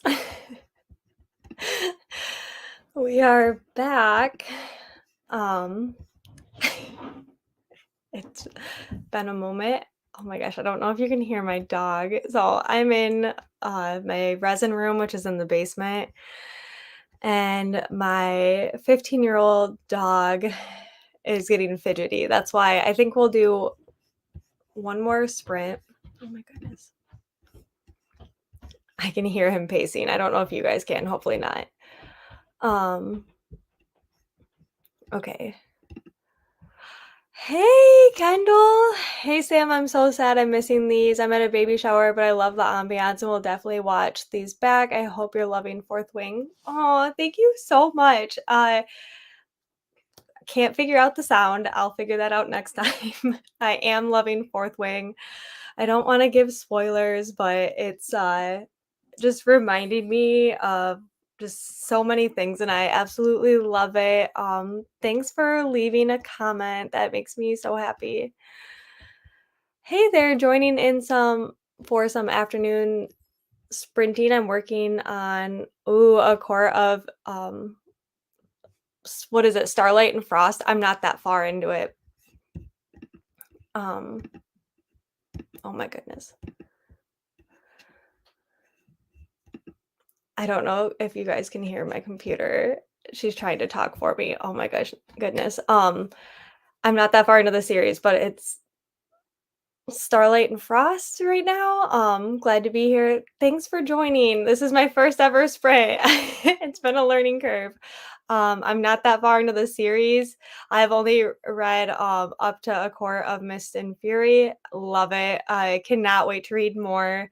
We are back. Um, it's been a moment. Oh my gosh, I don't know if you can hear my dog. So I'm in my resin room, which is in the basement, and my 15-year-old dog is getting fidgety. That's why I think we'll do one more sprint. Oh my goodness. I can hear him pacing. I don't know if you guys can, hopefully not. Um, okay. Hey, Kendall. Hey, Sam. I'm so sad I'm missing these. I'm at a baby shower, but I love the ambiance and will definitely watch these back. I hope you're loving Fourth Wing. Oh, thank you so much. Can't figure out the sound. I'll figure that out next time. I am loving Fourth Wing. I don't want to give spoilers, but it's just reminding me of just so many things and I absolutely love it. Thanks for leaving a comment. That makes me so happy. Hey there, joining in some afternoon sprinting. I'm working on a core of what is it? Starlight and Frost. I'm not that far into it. Um oh my goodness. I don't know if you guys can hear my computer. She's trying to talk for me. Oh my gosh, goodness. I'm not that far into the series, but it's Starlight and Frost right now. Glad to be here. Thanks for joining. This is my first ever sprint. It's been a learning curve. I'm not that far into the series. I've only read up to A Court of Mist and Fury. Love it. I cannot wait to read more.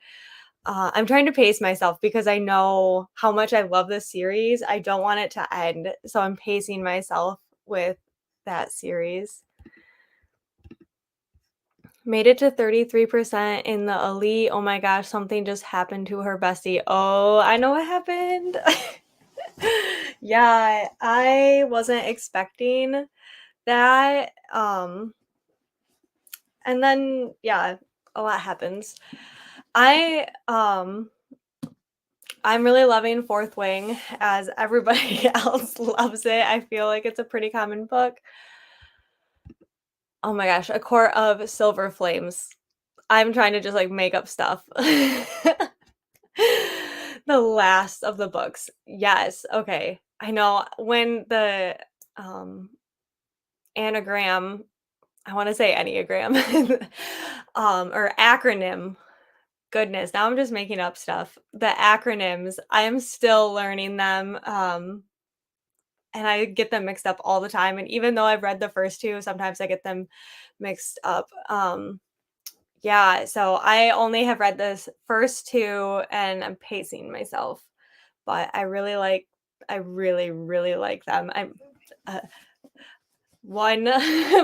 I'm trying to pace myself because I know how much I love this series. I don't want it to end, so I'm pacing myself with that series. Made it to 33% in the elite. Oh my gosh, something just happened to her bestie. Oh, I know what happened. Yeah, I wasn't expecting that. And then yeah, a lot happens. I I'm really loving Fourth Wing as everybody else loves it. I feel like it's a pretty common book. Oh my gosh, A Court of Silver Flames. I'm trying to just like make up stuff. The last of the books. Yes. Okay. I know when the um anagram, I want to say enneagram, or acronym. Goodness, now I'm just making up stuff. The acronyms, I am still learning them. And I get them mixed up all the time. And even though I've read the first two, sometimes I get them mixed up. Yeah, so I only have read this first two and I'm pacing myself, but I really, really like them. I'm uh, one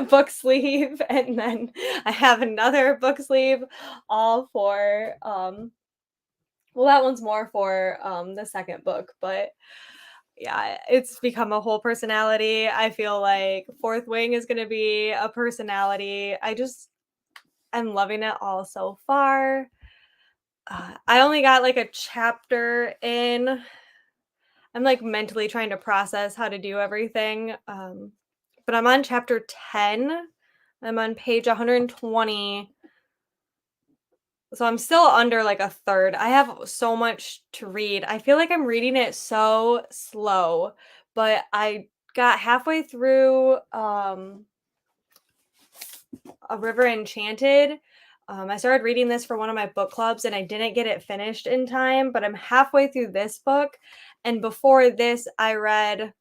book sleeve and then I have another book sleeve all for well that one's more for the second book, but yeah, it's become a whole personality. I feel like Fourth Wing is going to be a personality. I'm loving it all so far. I only got like a chapter in. I'm like mentally trying to process how to do everything. But I'm on chapter 10. I'm on page 120. So I'm still under like a third. I have so much to read. I feel like I'm reading it so slow, but I got halfway through A River Enchanted. I started reading this for one of my book clubs and I didn't get it finished in time, but I'm halfway through this book. And before this, I read,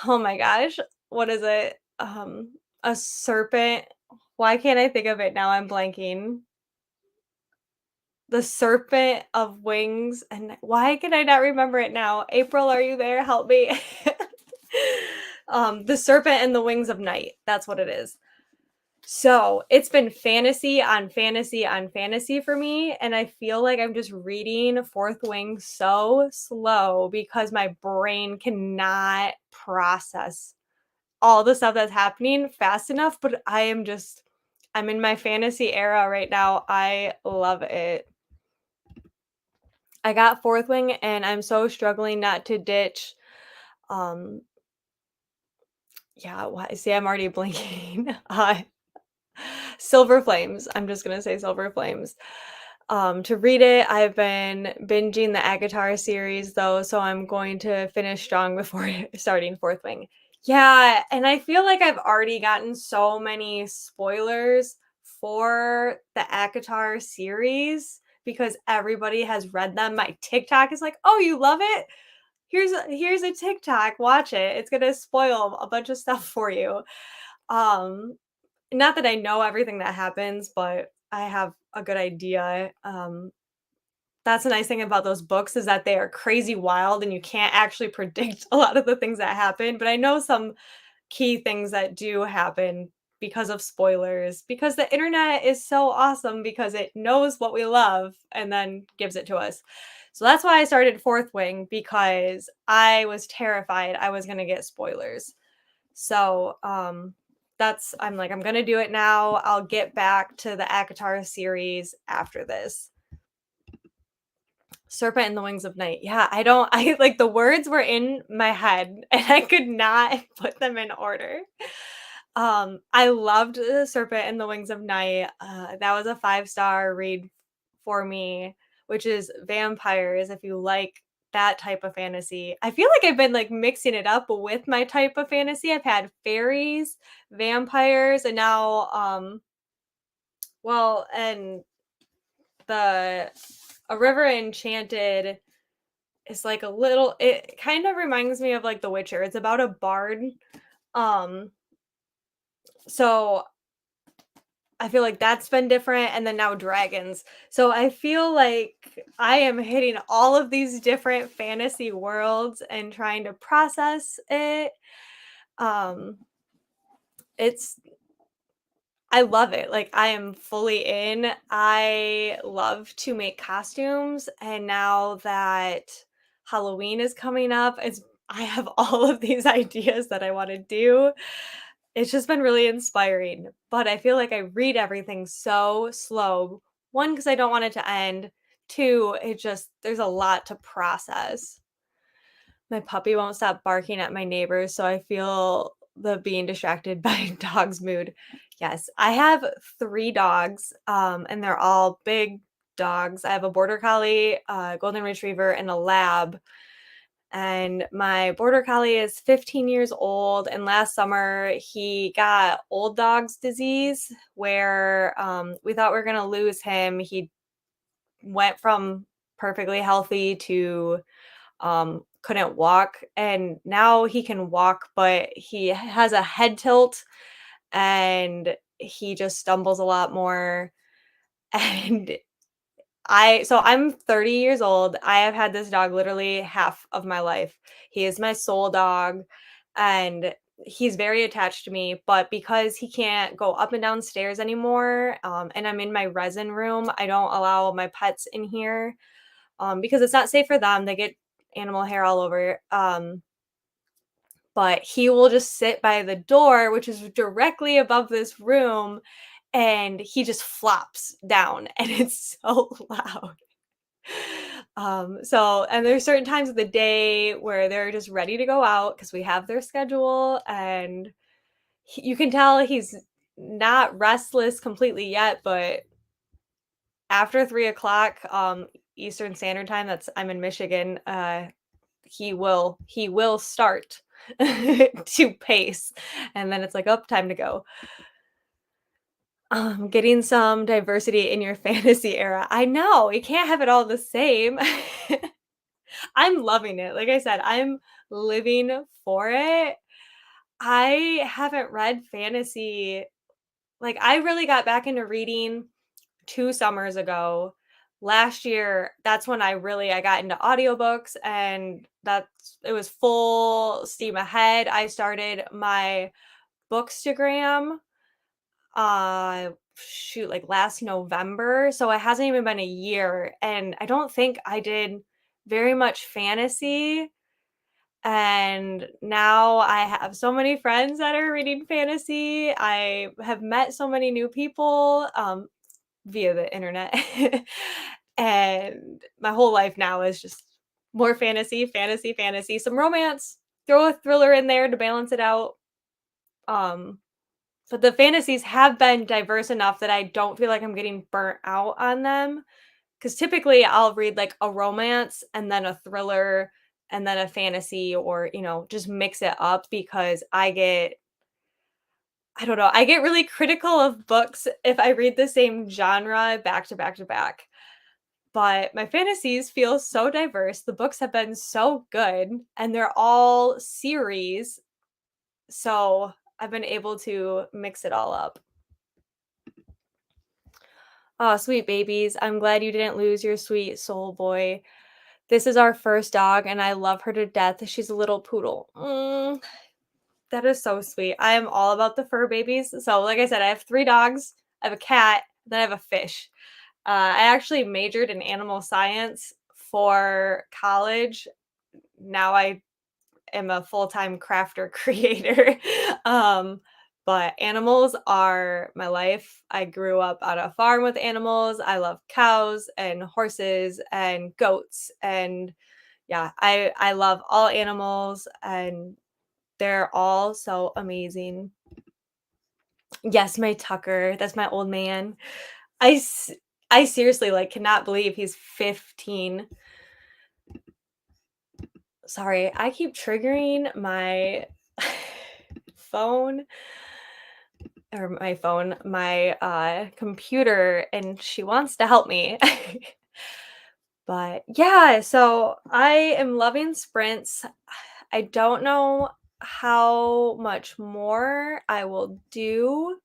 oh my gosh, what is it? A Serpent. Why can't I think of it now? I'm blanking. The Serpent of Wings. And why can I not remember it now? April, are you there? Help me. The Serpent and the Wings of Night. That's what it is. So it's been fantasy on fantasy on fantasy for me. And I feel like I'm just reading Fourth Wing so slow because my brain cannot process all the stuff that's happening fast enough. But I'm in my fantasy era right now. I love it. I got Fourth Wing, and I'm so struggling not to ditch, um yeah, why see, I'm already blinking. Silver Flames, I'm just gonna say Silver Flames. To read it, I've been binging the ACOTAR series, though, so I'm going to finish strong before starting Fourth Wing. Yeah, and I feel like I've already gotten so many spoilers for the ACOTAR series because everybody has read them. My TikTok is like, "Oh, you love it? Here's a TikTok, watch it. It's gonna spoil a bunch of stuff for you." Um, Not that I know everything that happens, but I have a good idea. That's a nice thing about those books is that they are crazy wild and you can't actually predict a lot of the things that happen, but I know some key things that do happen because of spoilers, because the internet is so awesome because it knows what we love and then gives it to us. So that's why I started Fourth Wing because I was terrified I was going to get spoilers. So, that's I'm like, I'm gonna do it now. I'll get back to the ACOTAR series after this. Serpent and the Wings of Night. Yeah, I don't I like the words were in my head and I could not put them in order. I loved The Serpent and the Wings of Night. That was a 5-star read for me, which is vampires if you like that type of fantasy. I feel like I've been like mixing it up with my type of fantasy. I've had fairies, vampires, and now and the A River Enchanted is like a little it kind of reminds me of like The Witcher. It's about a bard. Um so I feel like that's been different, and then now dragons. So I feel like I am hitting all of these different fantasy worlds and trying to process it. Um, it's I love it. Like I am fully in. I love to make costumes, and now that Halloween is coming up, it's I have all of these ideas that I want to do. It's just been really inspiring, but I feel like I read everything so slow. 1, because I don't want it to end. 2, it just there's a lot to process. My puppy won't stop barking at my neighbors, so I feel the being distracted by dog's mood. Yes, I have 3 dogs, and they're all big dogs. I have a border collie, a golden retriever, and a lab. And my border collie is 15 years old, and last summer he got old dog's disease where we thought we were going to lose him. He went from perfectly healthy to couldn't walk, and now he can walk, but he has a head tilt and he just stumbles a lot more. And I'm 30 years old. I have had this dog literally half of my life. He is my soul dog and he's very attached to me, but because he can't go up and down stairs anymore, and I'm in my resin room, I don't allow my pets in here, because it's not safe for them. They get animal hair all over. But he will just sit by the door, which is directly above this room, and he just flops down, and it's so loud. And there's certain times of the day where they're just ready to go out because we have their schedule, and you can tell he's not restless completely yet, but after 3 o'clock Eastern Standard Time, that's I'm in Michigan, he will start to pace, and then it's like, oh, time to go. Getting some diversity in your fantasy era. I know, you can't have it all the same. I'm loving it. Like I said, I'm living for it. I haven't read fantasy like, I really got back into reading 2 summers ago. Last year, that's when I got into audiobooks, and it was full steam ahead. I started my Bookstagram, like last November, so it hasn't even been a year, and I don't think I did very much fantasy, and now I have so many friends that are reading fantasy. I have met so many new people, via the internet. And my whole life now is just more fantasy, fantasy, fantasy, some romance, throw a thriller in there to balance it out. Um, but the fantasies have been diverse enough that I don't feel like I'm getting burnt out on them. Because typically I'll read like a romance and then a thriller and then a fantasy or, just mix it up because I don't know, I get really critical of books if I read the same genre back to back to back. But my fantasies feel so diverse. The books have been so good and they're all series. So I've been able to mix it all up. Oh, sweet babies. I'm glad you didn't lose your sweet soul boy. This is our first dog and I love her to death. She's a little poodle. That is so sweet. I am all about the fur babies. So, like I said, I have 3 dogs, I have a cat, then I have a fish. I actually majored in animal science for college. Now I am a full-time crafter creator. Um, but animals are my life. I grew up on a farm with animals. I love cows and horses and goats and yeah, I love all animals and they're all so amazing. Yes, my Tucker, that's my old man. I s I seriously, like, cannot believe he's 15. Sorry, I keep triggering my phone my computer, and she wants to help me. But, yeah, so I am loving sprints. I don't know how much more I will do.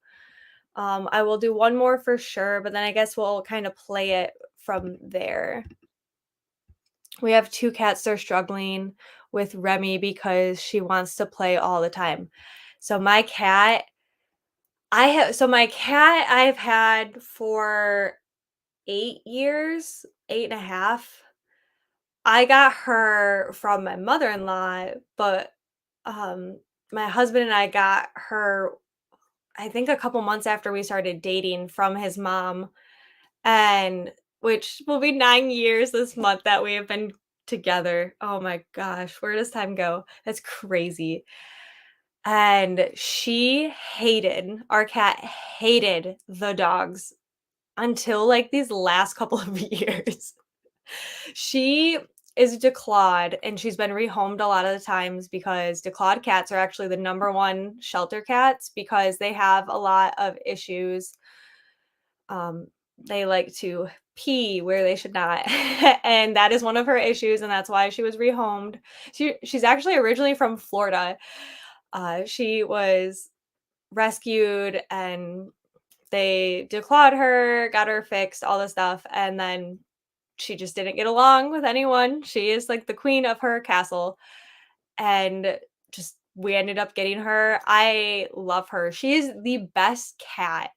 I will do one more for sure, but then I guess we'll kind of play it from there. We have 2 cats, they're struggling with Remy because she wants to play all the time. So my cat I've had for 8 years, 8 and a half. I got her from my mother-in-law, but, um, my husband and I got her, I think a couple months after we started dating from his mom. And which will be 9 years this month that we have been together. Oh my gosh, where does time go? That's crazy. And our cat hated the dogs until, like, these last couple of years. She is declawed, and she's been rehomed a lot of the times because declawed cats are actually the number 1 shelter cats because they have a lot of issues. Um, they like to pee where they should not, and that is one of her issues, and that's why she was rehomed. She's actually originally from Florida. She was rescued, and they declawed her, got her fixed, all this stuff, and then she just didn't get along with anyone. She is like the queen of her castle, and just we ended up getting her. I love her. She is the best cat.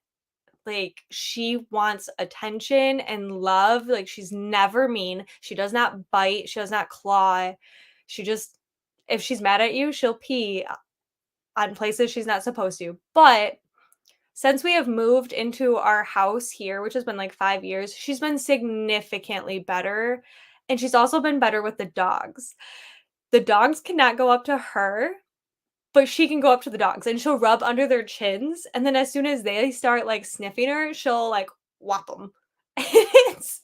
Like, she wants attention and love, like, she's never mean, she does not bite, she does not claw, she just if she's mad at you, she'll pee on places she's not supposed to, but since we have moved into our house here, which has been, like, 5 years, she's been significantly better, and she's also been better with the dogs. The dogs cannot go up to her, but she can go up to the dogs and she'll rub under their chins, and then as soon as they start, like, sniffing her, she'll, like, whop them. It's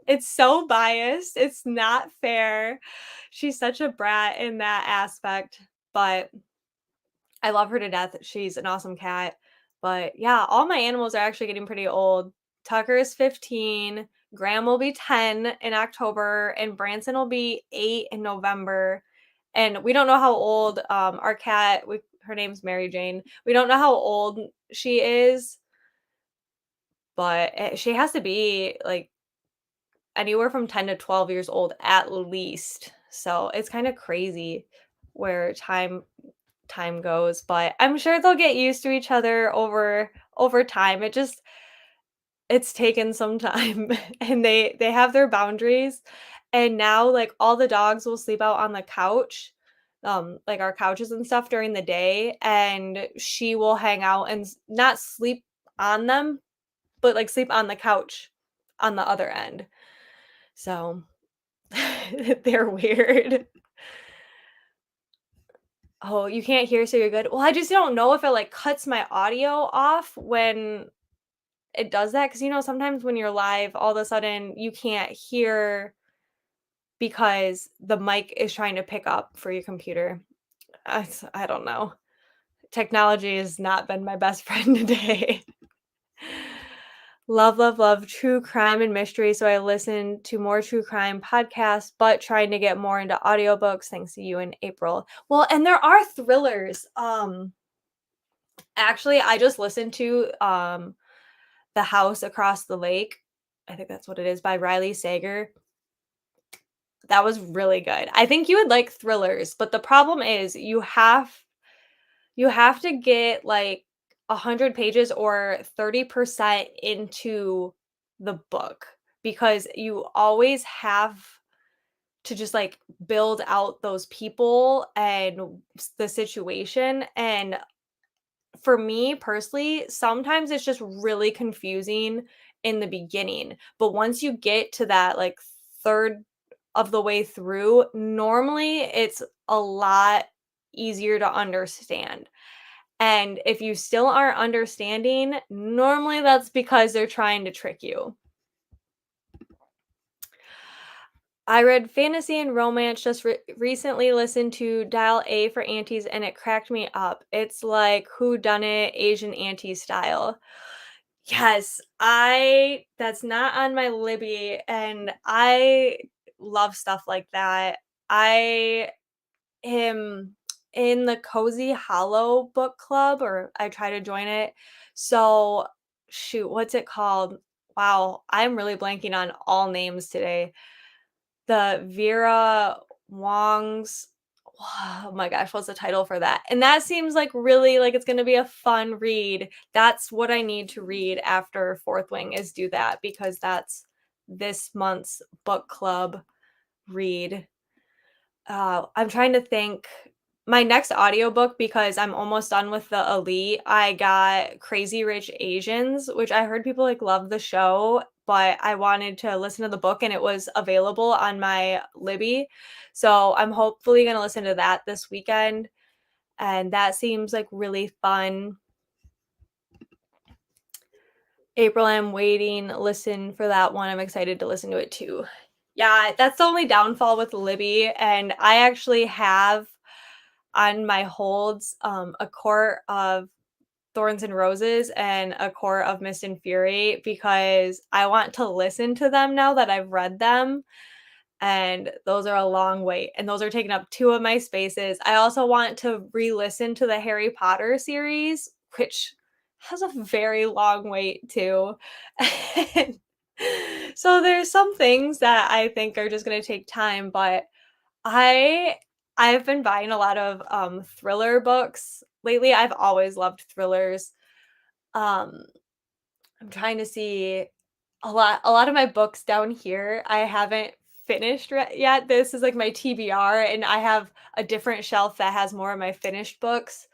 it's so biased, it's not fair. She's such a brat in that aspect, but I love her to death. She's an awesome cat. But, yeah, all my animals are actually getting pretty old. Tucker is 15, Graham will be 10 in October, and Branson will be 8 in November. And we don't know how old, our cat we her name's Mary Jane. We don't know how old she is, but, she has to be, like, anywhere from 10 to 12 years old at least. So, it's kinda crazy where time goes, but I'm sure they'll get used to each other over time. It's taken some time and they have their boundaries. And now like all the dogs will sleep out on the couch, like our couches and stuff during the day, and she will hang out and not sleep on them, but like sleep on the couch on the other end. So they're weird. Oh, you can't hear, so you're good. Well, I just don't know if it, like, cuts my audio off when it does that, because sometimes when you're live, all of a sudden, you can't hear because the mic is trying to pick up for your computer. I don't know. Technology has not been my best friend today. Love, love, love true crime and mystery, so I listen to more true crime podcasts, but trying to get more into audiobooks thanks to you in April. Well, and there are thrillers. Actually, I just listened to The House Across the Lake. I think that's what it is, by Riley Sager. That was really good. I think you would like thrillers, but the problem is you have to get like 100 pages or 30% into the book, because you always have to just like build out those people and the situation. And for me personally, sometimes it's just really confusing in the beginning. But once you get to that like third of the way through, normally it's a lot easier to understand. And if you still aren't understanding, normally that's because they're trying to trick you. I read fantasy and romance, just recently listened to Dial A for Aunties, and it cracked me up. It's like who done it Asian auntie style. Yes, I that's not on my Libby, and I love stuff like that. I am in the Cozy Hollow book club, or I try to join it. So, shoot, what's it called? Wow, I'm really blanking on all names today. The Vera Wong's oh my gosh, what's the title for that? And that seems like really like it's gonna be a fun read. That's what I need to read after Fourth Wing, is do that, because that's this month's book club read. I'm trying to think. My next audiobook, because I'm almost done with the Elite, I got Crazy Rich Asians, which I heard people like love the show, but I wanted to listen to the book and it was available on my Libby. So I'm hopefully going to listen to that this weekend. And that seems like really fun. April, I'm waiting, listen for that one. I'm excited to listen to it too. Yeah, that's the only downfall with Libby. And I actually have on my holds a Court of Thorns and Roses and A Court of Mist and Fury, because I want to listen to them now that I've read them. And those are a long wait. And those are taking up two of my spaces. I also want to re listen to the Harry Potter series, which has a very long wait too. And so there's some things that I think are just going to take time, but I I've been buying a lot of, thriller books lately. I've always loved thrillers. Um, I'm trying to see a lot of my books down here, I haven't finished yet. This is like my TBR, and I have a different shelf that has more of my finished books.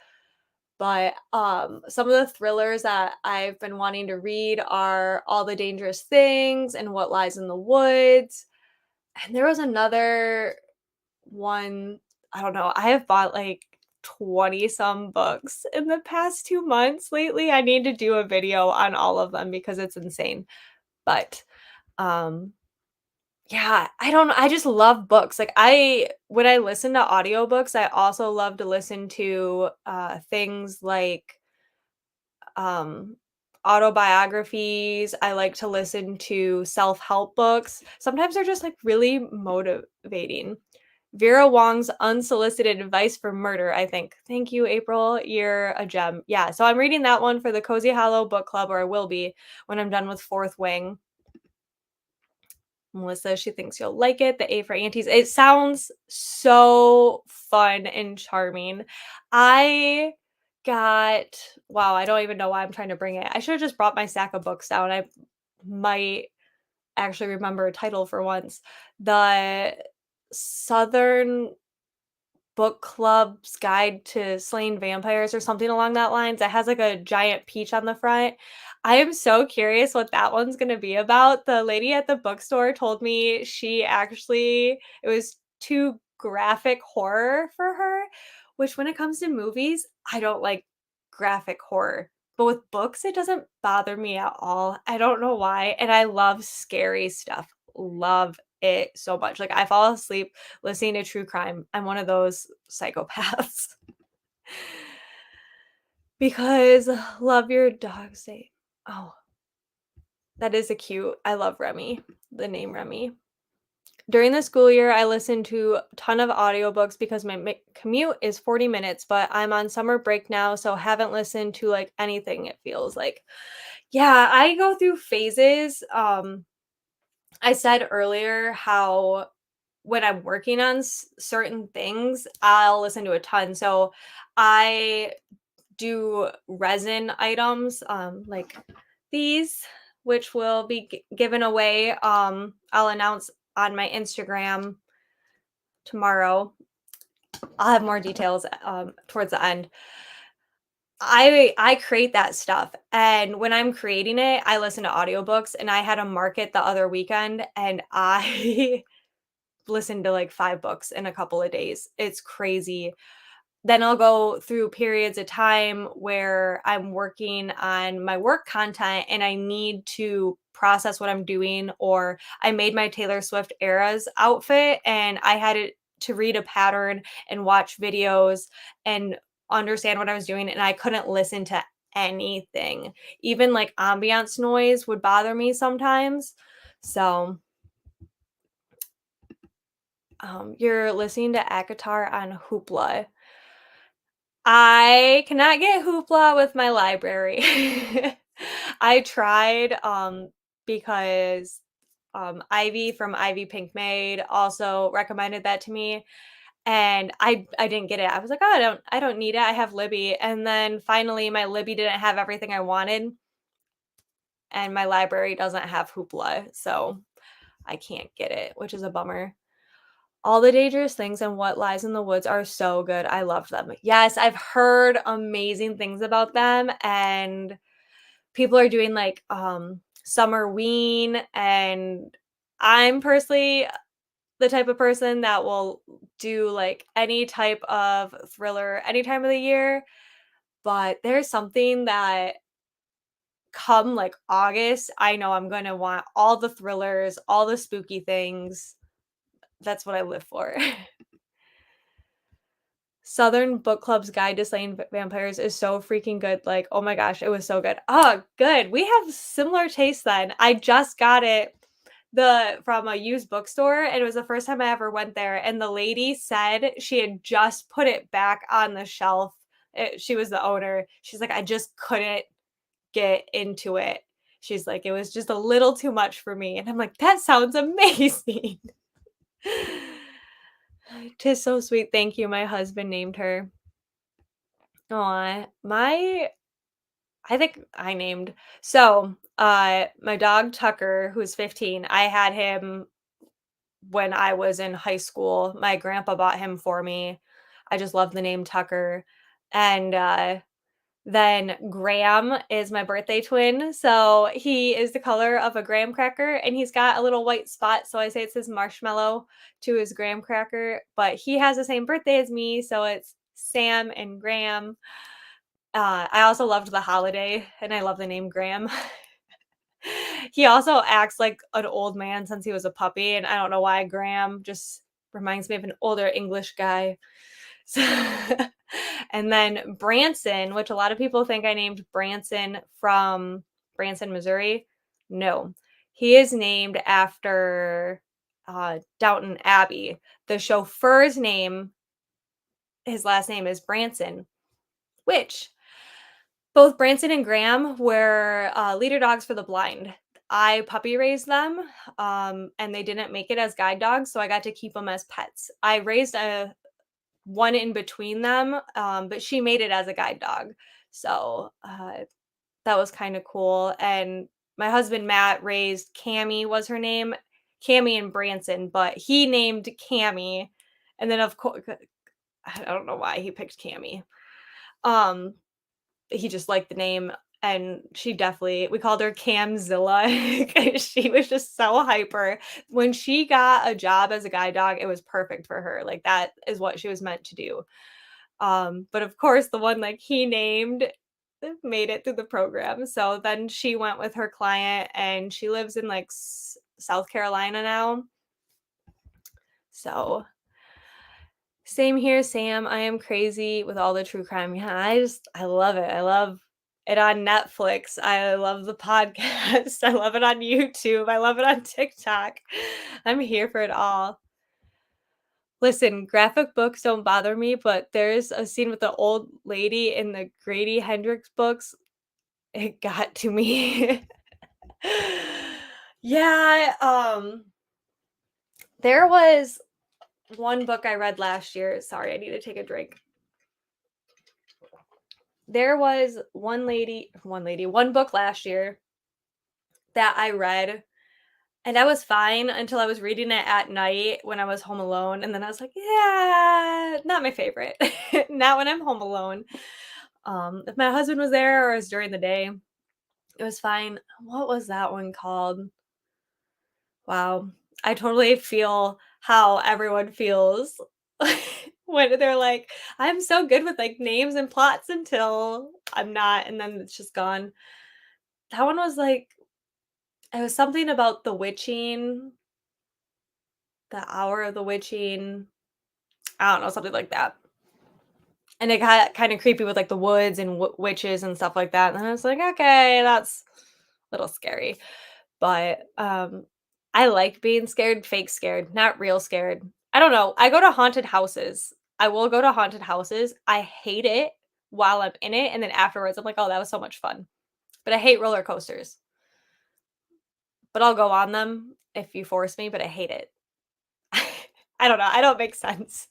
But, some of the thrillers that I've been wanting to read are All the Dangerous Things and What Lies in the Woods. And there was another one, I don't know, I have bought like 20 some books in the past 2 months lately. I need to do a video on all of them because it's insane. But, um, yeah, I don't know, I just love books. Like, when I listen to audiobooks, I also love to listen to, things like, um, autobiographies. I like to listen to self-help books. Sometimes they're just, like, really motivating. Vera Wong's Unsolicited Advice for Murder, I think. Thank you, April. You're a gem. Yeah, so I'm reading that one for the Cozy Hollow book club, or I will be when I'm done with Fourth Wing. Melissa, she thinks you'll like it. The A for Aunties. It sounds so fun and charming. I got, wow, I don't even know why I'm trying to bring it. I should have just brought my stack of books down. I might actually remember a title for once. The Southern Book Club's Guide to Slaying Vampires or something along that lines. It has, like, a giant peach on the front. I am so curious what that one's gonna be about. The lady at the bookstore told me she actually it was too graphic horror for her, which when it comes to movies, I don't like graphic horror. But with books, it doesn't bother me at all. I don't know why, and I love scary stuff. Love it so much. Like, I fall asleep listening to true crime. I'm one of those psychopaths. Because love your dog's name. Oh, that is a cute I love Remy, the name Remy. During the school year, I listened to a ton of audiobooks because my commute is 40 minutes, but I'm on summer break now, so haven't listened to, like, anything, it feels like. Yeah, I go through phases. I said earlier how when I'm working on certain things, I'll listen to a ton. So I do resin items, like these, which will be given away. I'll announce on my Instagram tomorrow. I'll have more details towards the end. I create that stuff, and when I'm creating it, I listen to audiobooks, and I had a market the other weekend, and I listened to like 5 books in a couple of days. It's crazy. Then I'll go through periods of time where I'm working on my work content and I need to process what I'm doing, or I made my Taylor Swift Eras outfit and I had to read a pattern and watch videos and understand what I was doing, and I couldn't listen to anything. Even like ambiance noise would bother me sometimes. So, you're listening to Akatar on Hoopla. I cannot get Hoopla with my library. I tried, because, Ivy from Ivy Pink Maid also recommended that to me, and I didn't get it. I was like, "Oh, I don't need it. I have Libby." And then finally my Libby didn't have everything I wanted, and my library doesn't have Hoopla, so I can't get it, which is a bummer. All the Dangerous Things and What Lies in the Woods are so good. I love them. Yes, I've heard amazing things about them, and people are doing like Summerween, and I'm personally the type of person that will do like any type of thriller any time of the year, but there's something that come like August, I know I'm going to want all the thrillers, all the spooky things. That's what I live for. Southern Book Club's Guide to Slaying Vampires is so freaking good, like, oh my gosh, it was so good. Oh, good. We have similar tastes then. I just got it from a used bookstore, and it was the first time I ever went there, and the lady said she had just put it back on the shelf. She was the owner. She's like, "I just couldn't get into it." She's like, "It was just a little too much for me." And I'm like, "That sounds amazing." 'Tis so sweet. Thank you. My husband named her. Aw, I think I named my dog Tucker, who's 15, I had him when I was in high school. My grandpa bought him for me. I just love the name Tucker. And, then Graham is my birthday twin, so he is the color of a graham cracker, and he's got a little white spot, so I say it says marshmallow to his graham cracker, but he has the same birthday as me, so it's Sam and Graham. I also loved the holiday, and I love the name Graham. He also acts like an old man since he was a puppy, and I don't know why Graham just reminds me of an older English guy. So and then Branson, which a lot of people think I named Branson from Branson, Missouri. No, he is named after Downton Abbey. The chauffeur's name, his last name is Branson, which both Branson and Graham were leader dogs for the blind. I puppy raised them, and they didn't make it as guide dogs, so I got to keep them as pets. I raised a one in between them, but she made it as a guide dog. So that was kind of cool. And my husband Matt raised Cammy was her name, Cammy and Branson, but he named Cammy. And then of course I don't know why he picked Cammy. Um, he just liked the name, and she definitely we called her Camzilla 'cause she was just so hyper. When she got a job as a guide dog, it was perfect for her, like, that is what she was meant to do. But of course, the one, like, he named made it through the program, so then she went with her client, and she lives in, like, South Carolina now. So, same here, Sam. I am crazy with all the true crime. Yeah, I love it. I love it on Netflix. I love the podcast. I love it on YouTube. I love it on TikTok. I'm here for it all. Listen, graphic books don't bother me, but there's a scene with the old lady in the Grady Hendrix books. It got to me. Yeah, there was one book I read last year. Sorry, I need to take a drink. There was one book last year that I read, and I was fine until I was reading it at night when I was home alone, and then I was like, "Yeah, not my favorite." Not when I'm home alone. If my husband was there or it was during the day, it was fine. What was that one called? Wow. I totally feel how everyone feels when they're like, "I'm so good with, like, names and plots until I'm not," and then it's just gone. That one was like it was something about the witching, the hour of the witching, I don't know, something like that. And it got kinda creepy with, like, the woods and witches and stuff like that, and I was like, "Okay, that's a little scary." But, I like being scared, fake scared, not real scared. I don't know, I go to haunted houses. I will go to haunted houses. I hate it while I'm in it, and then afterwards, I'm like, "Oh, that was so much fun." But I hate roller coasters. But I'll go on them if you force me, but I hate it. I don't know, I don't make sense.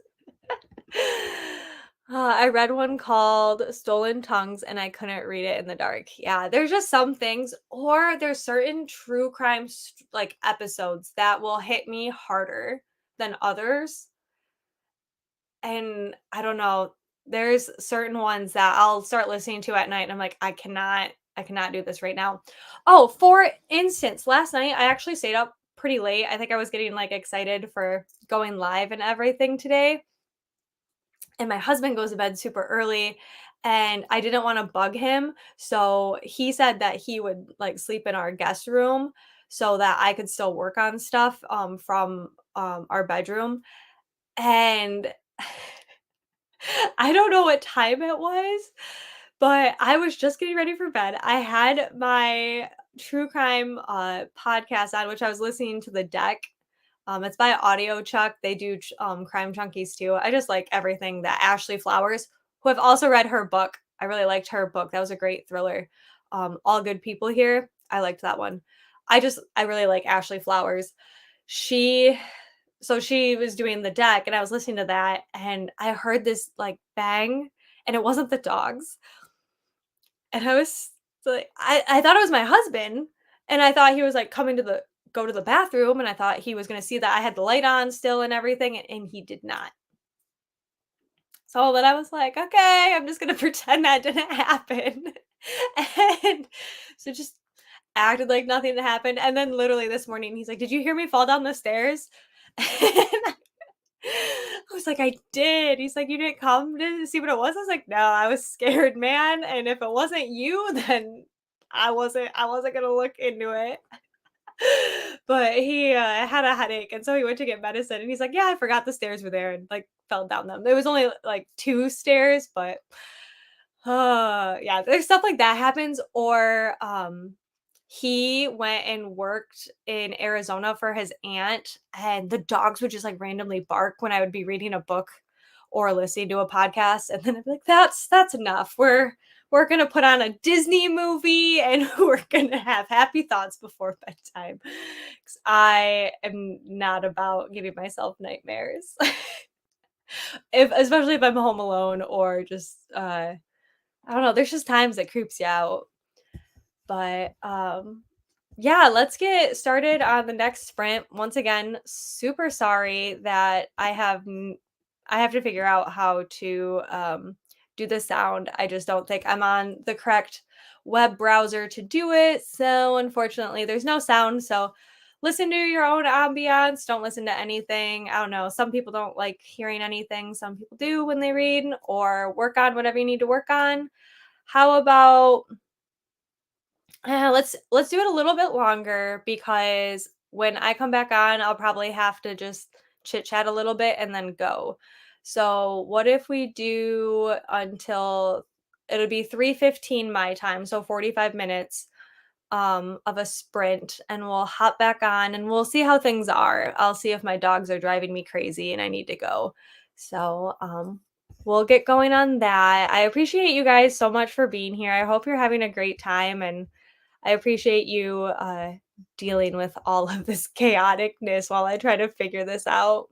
I read one called Stolen Tongues, and I couldn't read it in the dark. Yeah, there's just some things or there's certain true crime like, episodes that will hit me harder than others, and I don't know, there's certain ones that I'll start listening to at night, and I'm like, I cannot do this right now." Oh, for instance, last night, I actually stayed up pretty late. I think I was getting, like, excited for going live and everything today, and my husband goes to bed super early, and I didn't wanna bug him, so he said that he would, like, sleep in our guest room so that I could still work on stuff, from, our bedroom, and I don't know what time it was, but I was just getting ready for bed. I had my true crime, podcast on, which I was listening to The Deck. It's by Audio Chuck. They do Crime Junkies too. I just like everything that Ashley Flowers, who I've also read her book. I really liked her book. That was a great thriller. All Good People Here. I liked that one. I really like Ashley Flowers. She she was doing The Deck, and I was listening to that, and I heard this, like, bang, and it wasn't the dogs, and I was like I thought it was my husband, and I thought he was, like, coming to the go to the bathroom, and I thought he was gonna see that I had the light on still and everything, and he did not. So then I was like, "Okay, I'm just gonna pretend that didn't happen." And so just acted like nothing had happened, and then literally this morning, he's like, "Did you hear me fall down the stairs?" And I was like, "I did." He's like, "You didn't come to see what it was?" I was like, "No, I was scared, man, and if it wasn't you, then I wasn't gonna look into it." But he, had a headache, and so he went to get medicine, and he's like, "Yeah, I forgot the stairs were there," and, like, fell down them. There was only, like, 2 stairs, but, yeah, there's stuff like that happens, or, he went and worked in Arizona for his aunt, and the dogs would just, like, randomly bark when I would be reading a book or listening to a podcast, and then I'd be like, "That's enough. We're gonna put on a Disney movie, and we're gonna have happy thoughts before bedtime." 'Cause I am not about giving myself nightmares. If especially if I'm home alone or just, I don't know, there's just times that creeps you out. But, yeah, let's get started on the next sprint. Once again, super sorry that I have to figure out how to do the sound. I just don't think I'm on the correct web browser to do it. So unfortunately, there's no sound. So listen to your own ambiance. Don't listen to anything. I don't know. Some people don't like hearing anything. Some people do when they read, or work on whatever you need to work on. How about let's do it a little bit longer because when I come back on, I'll probably have to just chit chat a little bit and then go. So what if we do until it'll be 3:15 my time, so 45 minutes of a sprint, and we'll hop back on and we'll see how things are. I'll see if my dogs are driving me crazy and I need to go. So we'll get going on that. I appreciate you guys so much for being here. I hope you're having a great time, and I appreciate you dealing with all of this chaoticness while I try to figure this out.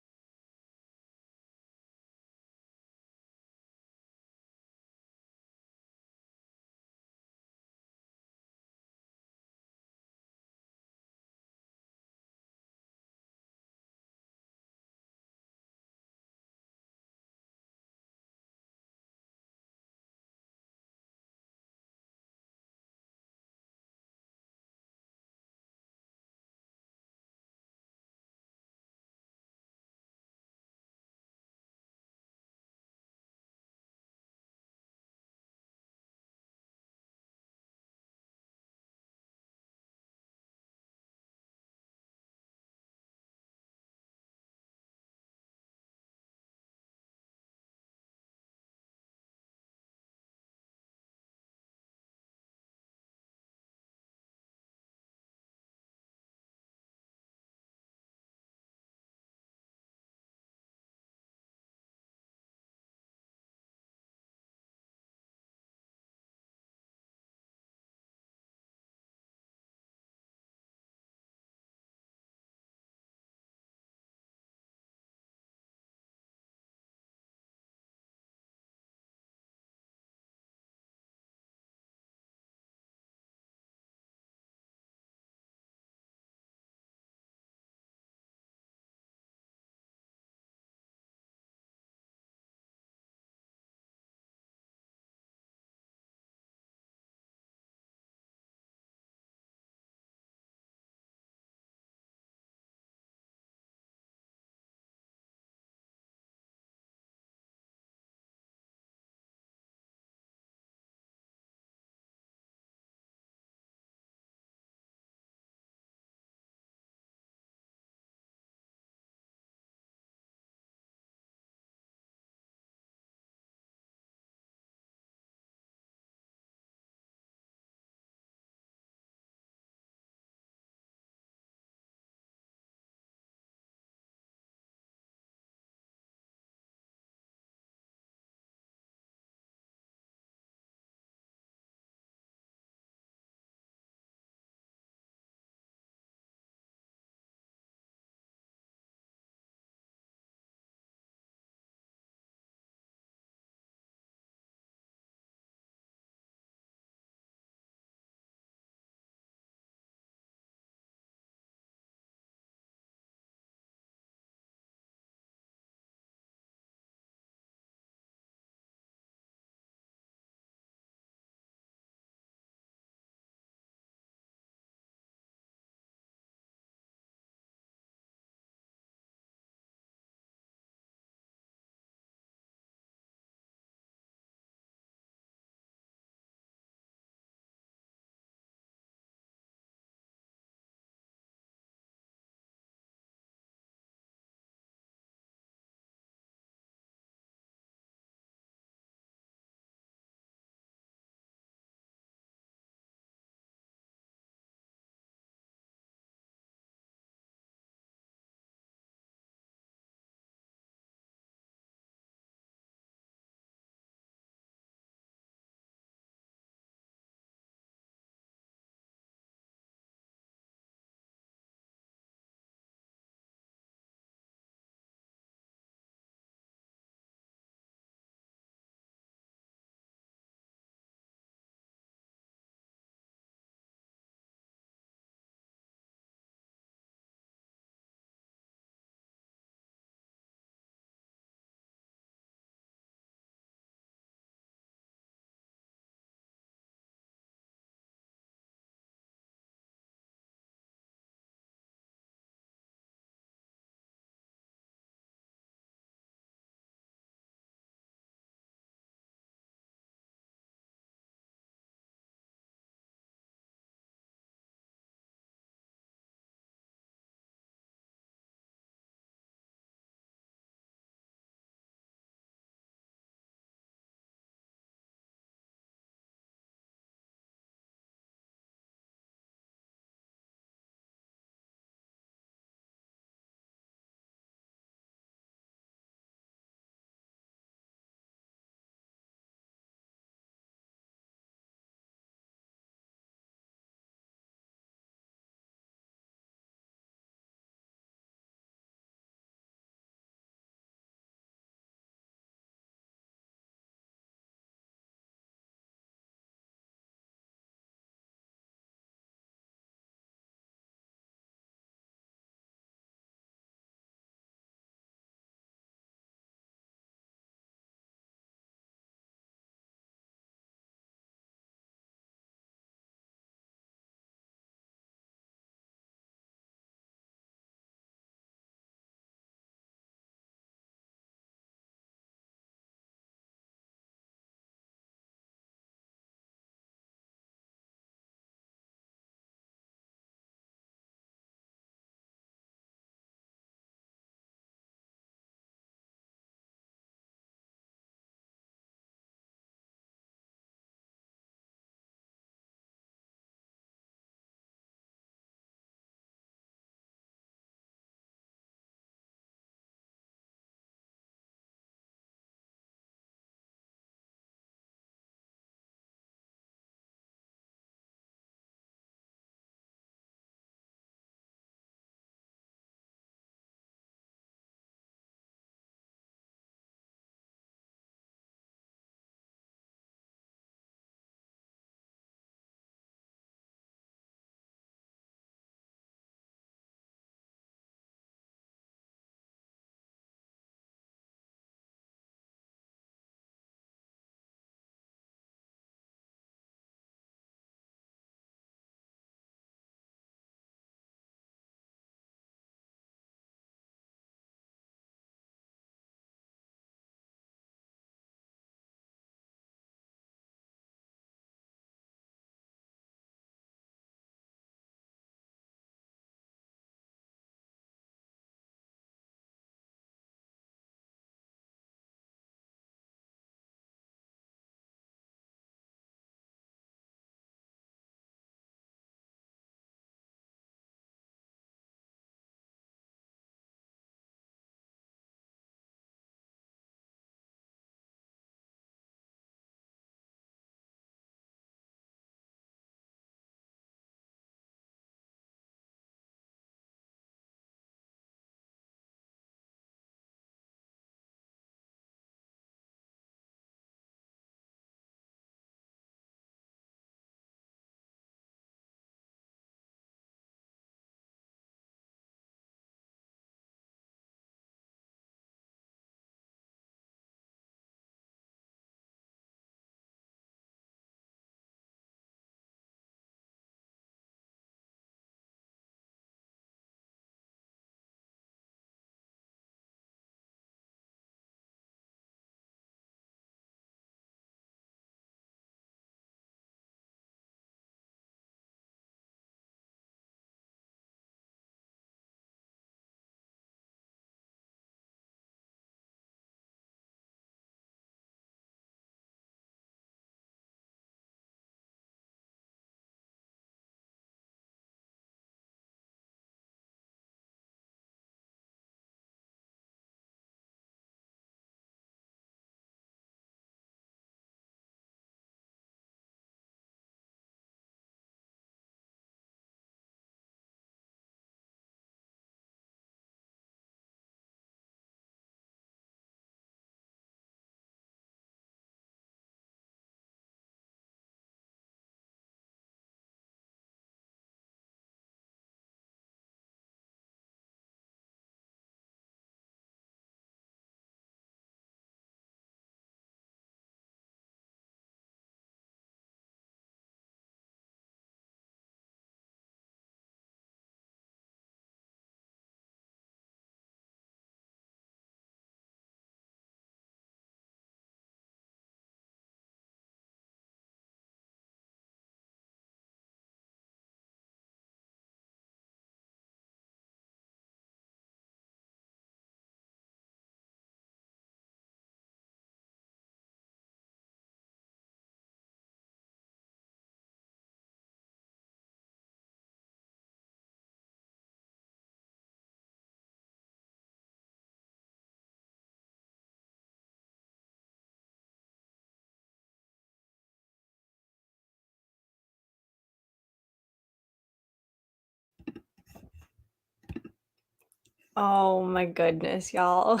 Oh my goodness, y'all.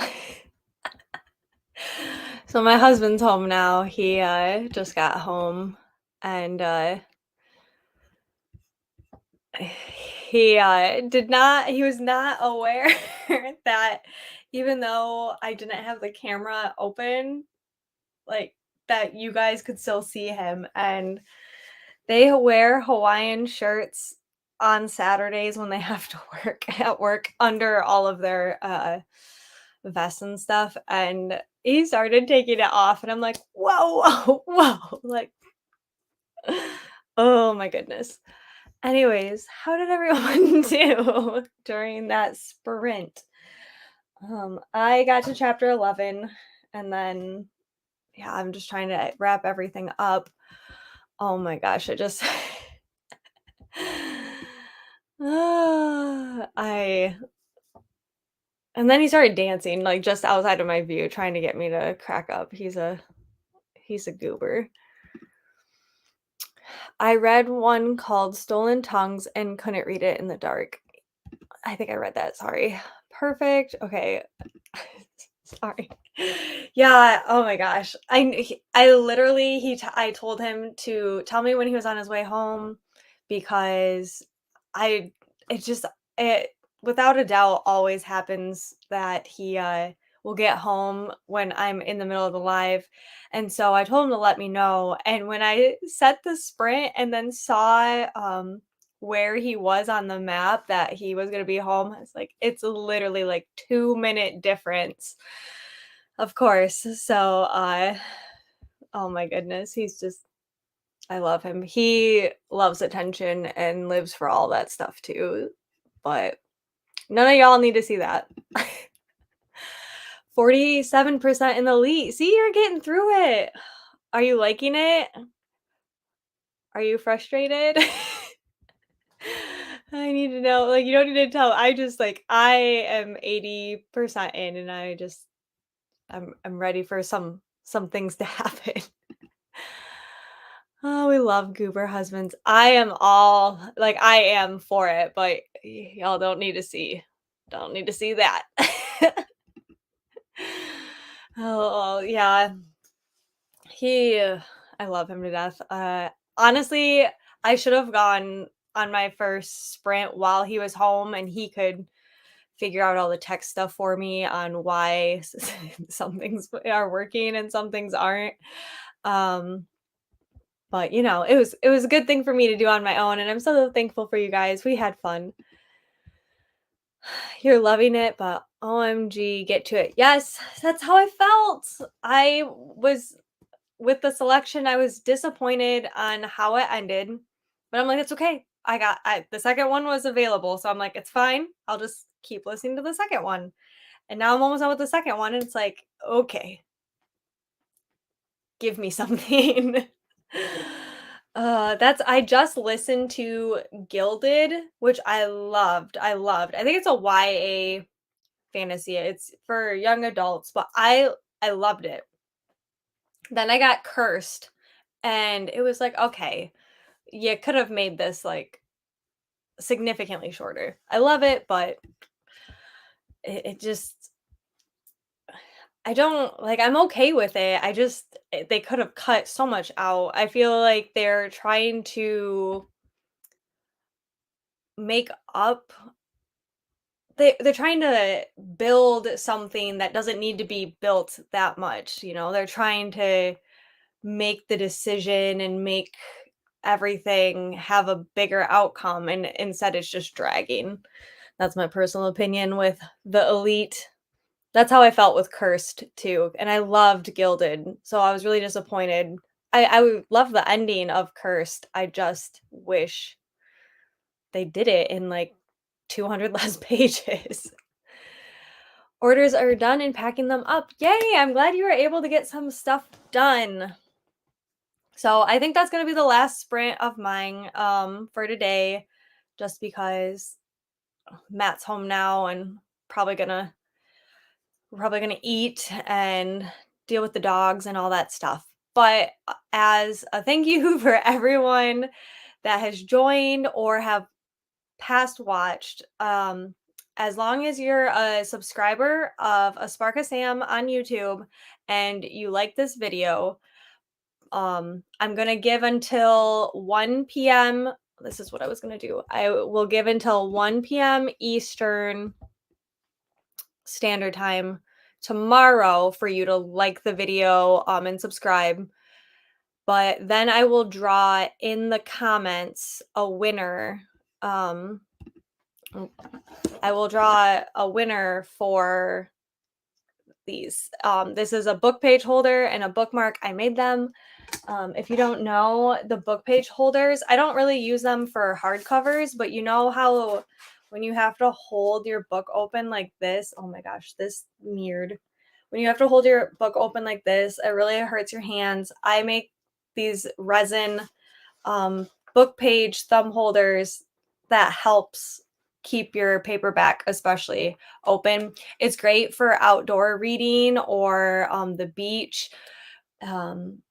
So my husband's home now. He just got home and he was not aware that even though I didn't have the camera open, like that you guys could still see him. And they wear Hawaiian shirts on Saturdays when they have to work at work under all of their vests and stuff. And he started taking it off, and I'm like, whoa, whoa, whoa, like, oh my goodness. Anyways, how did everyone do during that sprint? I got to chapter 11, and then yeah, I'm just trying to wrap everything up. Oh my gosh, it just I and then he started dancing like just outside of my view trying to get me to crack up. He's a goober. I read one called Stolen Tongues and couldn't read it in the dark. I think I read that, sorry. Perfect. Okay. Sorry. Yeah, oh my gosh. I literally I told him to tell me when he was on his way home because I it just it without a doubt always happens that he will get home when I'm in the middle of the live. And so I told him to let me know. And when I set the sprint and then saw where he was on the map that he was going to be home, I was like, it's literally like 2 minute difference. Of course. So oh my goodness, he's just I love him. He loves attention and lives for all that stuff too. But none of y'all need to see that. 47% in the lead. See, you're getting through it. Are you liking it? Are you frustrated? I need to know. Like, you don't need to tell. I just like I am 80% in and I'm ready for some things to happen. Oh, we love goober husbands. I am all like I am for it, but y'all don't need to see. Don't need to see that. Oh, yeah. He I love him to death. Honestly, I should have gone on my first sprint while he was home and he could figure out all the tech stuff for me on why some things are working and some things aren't. Um, but it was a good thing for me to do on my own, and I'm so thankful for you guys. We had fun. You're loving it, but OMG, get to it. Yes, that's how I felt. I was with the selection, I was disappointed on how it ended, but I'm like, it's okay. The second one was available, so I'm like, it's fine. I'll just keep listening to the second one. And now I'm almost done with the second one, and it's like, okay, give me something. That's I just listened to Gilded, which I loved. I loved. I think it's a YA fantasy. It's for young adults, but I loved it. Then I got Cursed, and it was like, okay, you could have made this like significantly shorter. I love it, but it just I don't like I'm okay with it. They could have cut so much out. I feel like they're trying to make up they're trying to build something that doesn't need to be built that much, They're trying to make the decision and make everything have a bigger outcome, and instead it's just dragging. That's my personal opinion with the Elite. That's how I felt with Cursed too, and I loved Gilded, so I was really disappointed. I would love the ending of Cursed. I just wish they did it in like 200 less pages. Orders are done and packing them up. Yay! I'm glad you were able to get some stuff done. So I think that's gonna be the last sprint of mine for today, just because Matt's home now and probably gonna we're probably gonna eat and deal with the dogs and all that stuff. But as a thank you for everyone that has joined or have past watched, as long as you're a subscriber of A Spark of Sam on YouTube and you like this video, I'm gonna give until 1 p.m. This is what I was gonna do. I will give until 1 p.m. Eastern Standard Time tomorrow for you to like the video and subscribe. But then I will draw in the comments a winner. Um, I will draw a winner for these. This is a book page holder and a bookmark. I made them. If you don't know, the book page holders, I don't really use them for hardcovers, but you know how when you have to hold your book open like this, oh my gosh, this mirrored. When you have to hold your book open like this, it really hurts your hands. I make these resin book page thumb holders that helps keep your paperback especially open. It's great for outdoor reading or the beach. Um,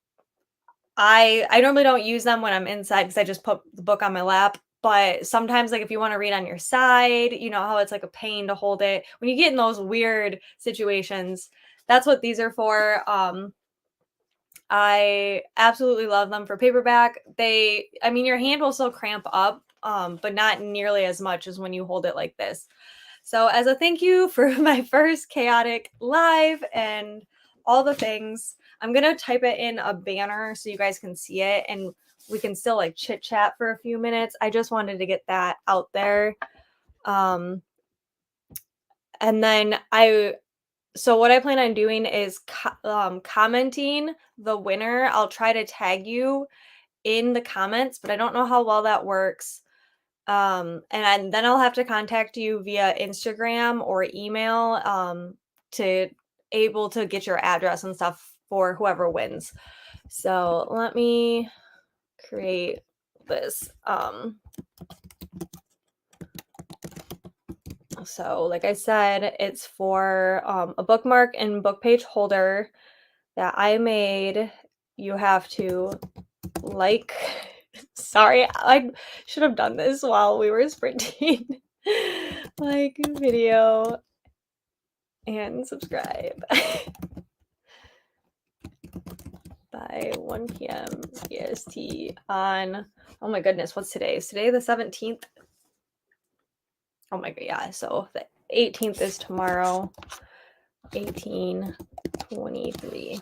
I normally don't use them when I'm inside because I just put the book on my lap. But sometimes, like if you want to read on your side, you know how it's like a pain to hold it. When you get in those weird situations, that's what these are for. I absolutely love them for paperback. I mean, your hand will still cramp up, but not nearly as much as when you hold it like this. So, as a thank you for my first chaotic live and all the things, I'm going to type it in a banner so you guys can see it and we can still like chit chat for a few minutes. I just wanted to get that out there. Um, and then so what I plan on doing is commenting the winner. I'll try to tag you in the comments, but I don't know how well that works. Then I'll have to contact you via Instagram or email to able to get your address and stuff for whoever wins. So let me create this. So like I said, it's for a bookmark and book page holder that I made. You have to like, sorry, I should have done this while we were sprinting. Like video and subscribe by 1 p.m. EST on, oh my goodness, what's today? Is today the 17th? Oh my god, yeah. So the 18th is tomorrow. 1823.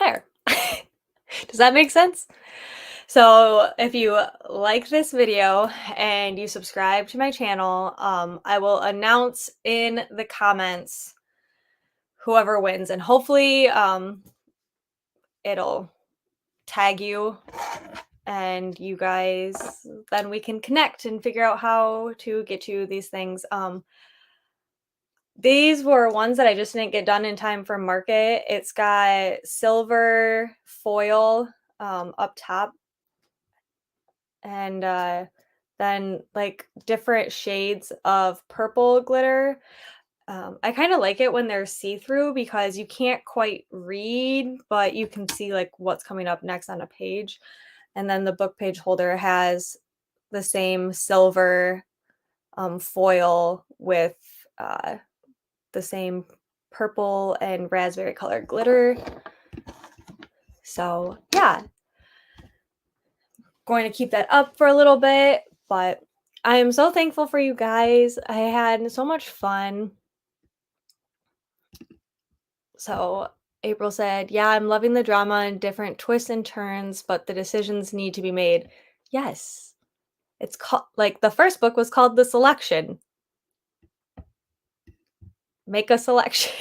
There. Does that make sense? So if you like this video and you subscribe to my channel, I will announce in the comments whoever wins, and hopefully it'll tag you and you guys, then we can connect and figure out how to get you these things. These were ones that I just didn't get done in time for market. It's got silver foil up top and then like different shades of purple glitter. I kind of like it when they're see-through because you can't quite read, but you can see like what's coming up next on a page. And then the book page holder has the same silver foil with the same purple and raspberry colored glitter. So yeah, going to keep that up for a little bit, but I am so thankful for you guys. I had so much fun. So April said, yeah, I'm loving the drama and different twists and turns, but the decisions need to be made. Yes. It's called, like, the first book was called The Selection. Make a selection.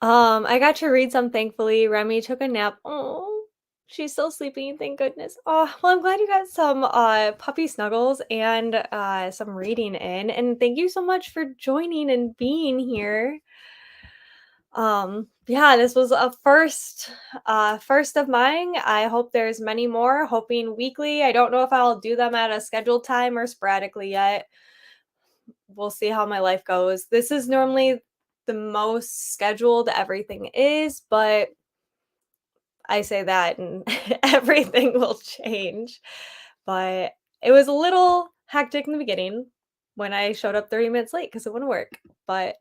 I got to read some, thankfully. Remy took a nap. Oh, she's still sleeping, thank goodness. Oh, well, I'm glad you got some puppy snuggles and some reading in. And thank you so much for joining and being here. Yeah, this was a first of mine. I hope there's many more, hoping weekly. I don't know if I'll do them at a scheduled time or sporadically yet. We'll see how my life goes. This is normally the most scheduled everything is, but I say that and everything will change. But it was a little hectic in the beginning when I showed up 30 minutes late because it wouldn't work. But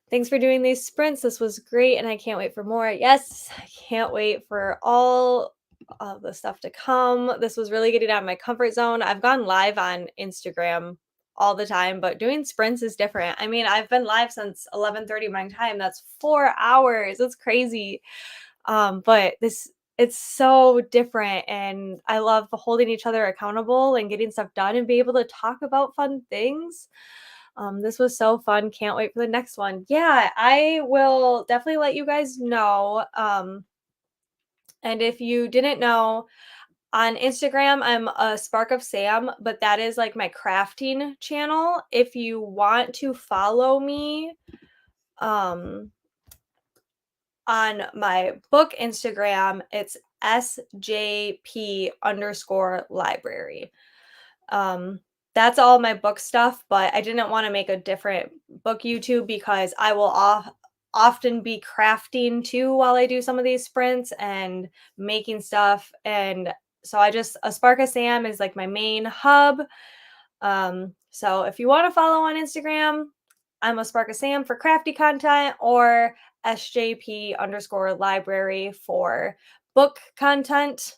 thanks for doing these sprints. This was great, and I can't wait for more. Yes, I can't wait for all of the stuff to come. This was really getting out of my comfort zone. I've gone live on Instagram all the time, but doing sprints is different. I mean, I've been live since 11:30 my time. That's 4 hours. That's crazy. But this it's so different, and I love holding each other accountable and getting stuff done and be able to talk about fun things. This was so fun. Can't wait for the next one. Yeah, I will definitely let you guys know. And if you didn't know, on Instagram, I'm a Spark of Sam, but that is like my crafting channel. If you want to follow me, um, on my book Instagram, it's SJP underscore library. Um, that's all my book stuff, but I didn't want to make a different book YouTube because I will often be crafting too while I do some of these sprints and making stuff. And so a Spark of Sam is like my main hub. So if you want to follow on Instagram, I'm a Spark of Sam for crafty content, or SJP underscore library for book content.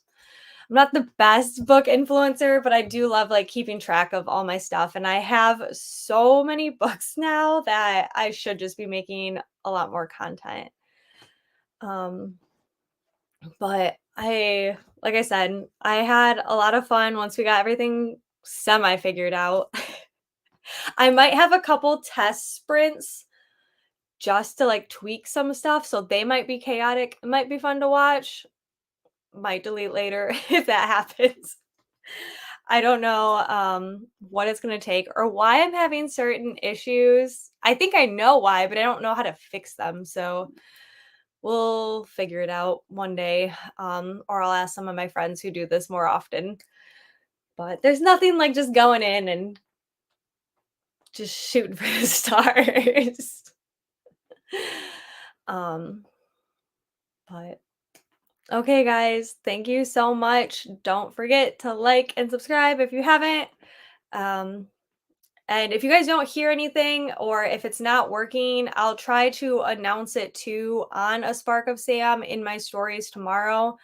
I'm not the best book influencer, but I do love like keeping track of all my stuff. And I have so many books now that I should just be making a lot more content. Um, but like I said, I had a lot of fun once we got everything semi figured out. I might have a couple test sprints just to like tweak some stuff. So they might be chaotic. It might be fun to watch. Might delete later if that happens. I don't know what it's going to take or why I'm having certain issues. I think I know why, but I don't know how to fix them. So we'll figure it out one day. Or I'll ask some of my friends who do this more often. But there's nothing like just going in and just shooting for the stars. um, but okay, guys, thank you so much. Don't forget to like and subscribe if you haven't. Um, And if you guys don't hear anything or if it's not working, I'll try to announce it too on a Spark of Sam in my stories tomorrow.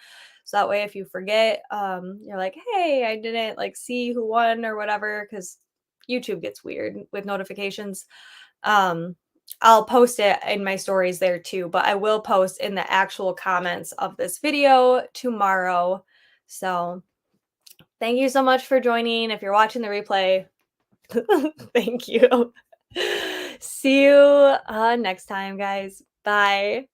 So that way, if you forget, you're like, hey, I didn't like see who won or whatever, because YouTube gets weird with notifications. Um, I'll post it in my stories there too, but I will post in the actual comments of this video tomorrow. So thank you so much for joining. If you're watching the replay, thank you. See you next time, guys. Bye.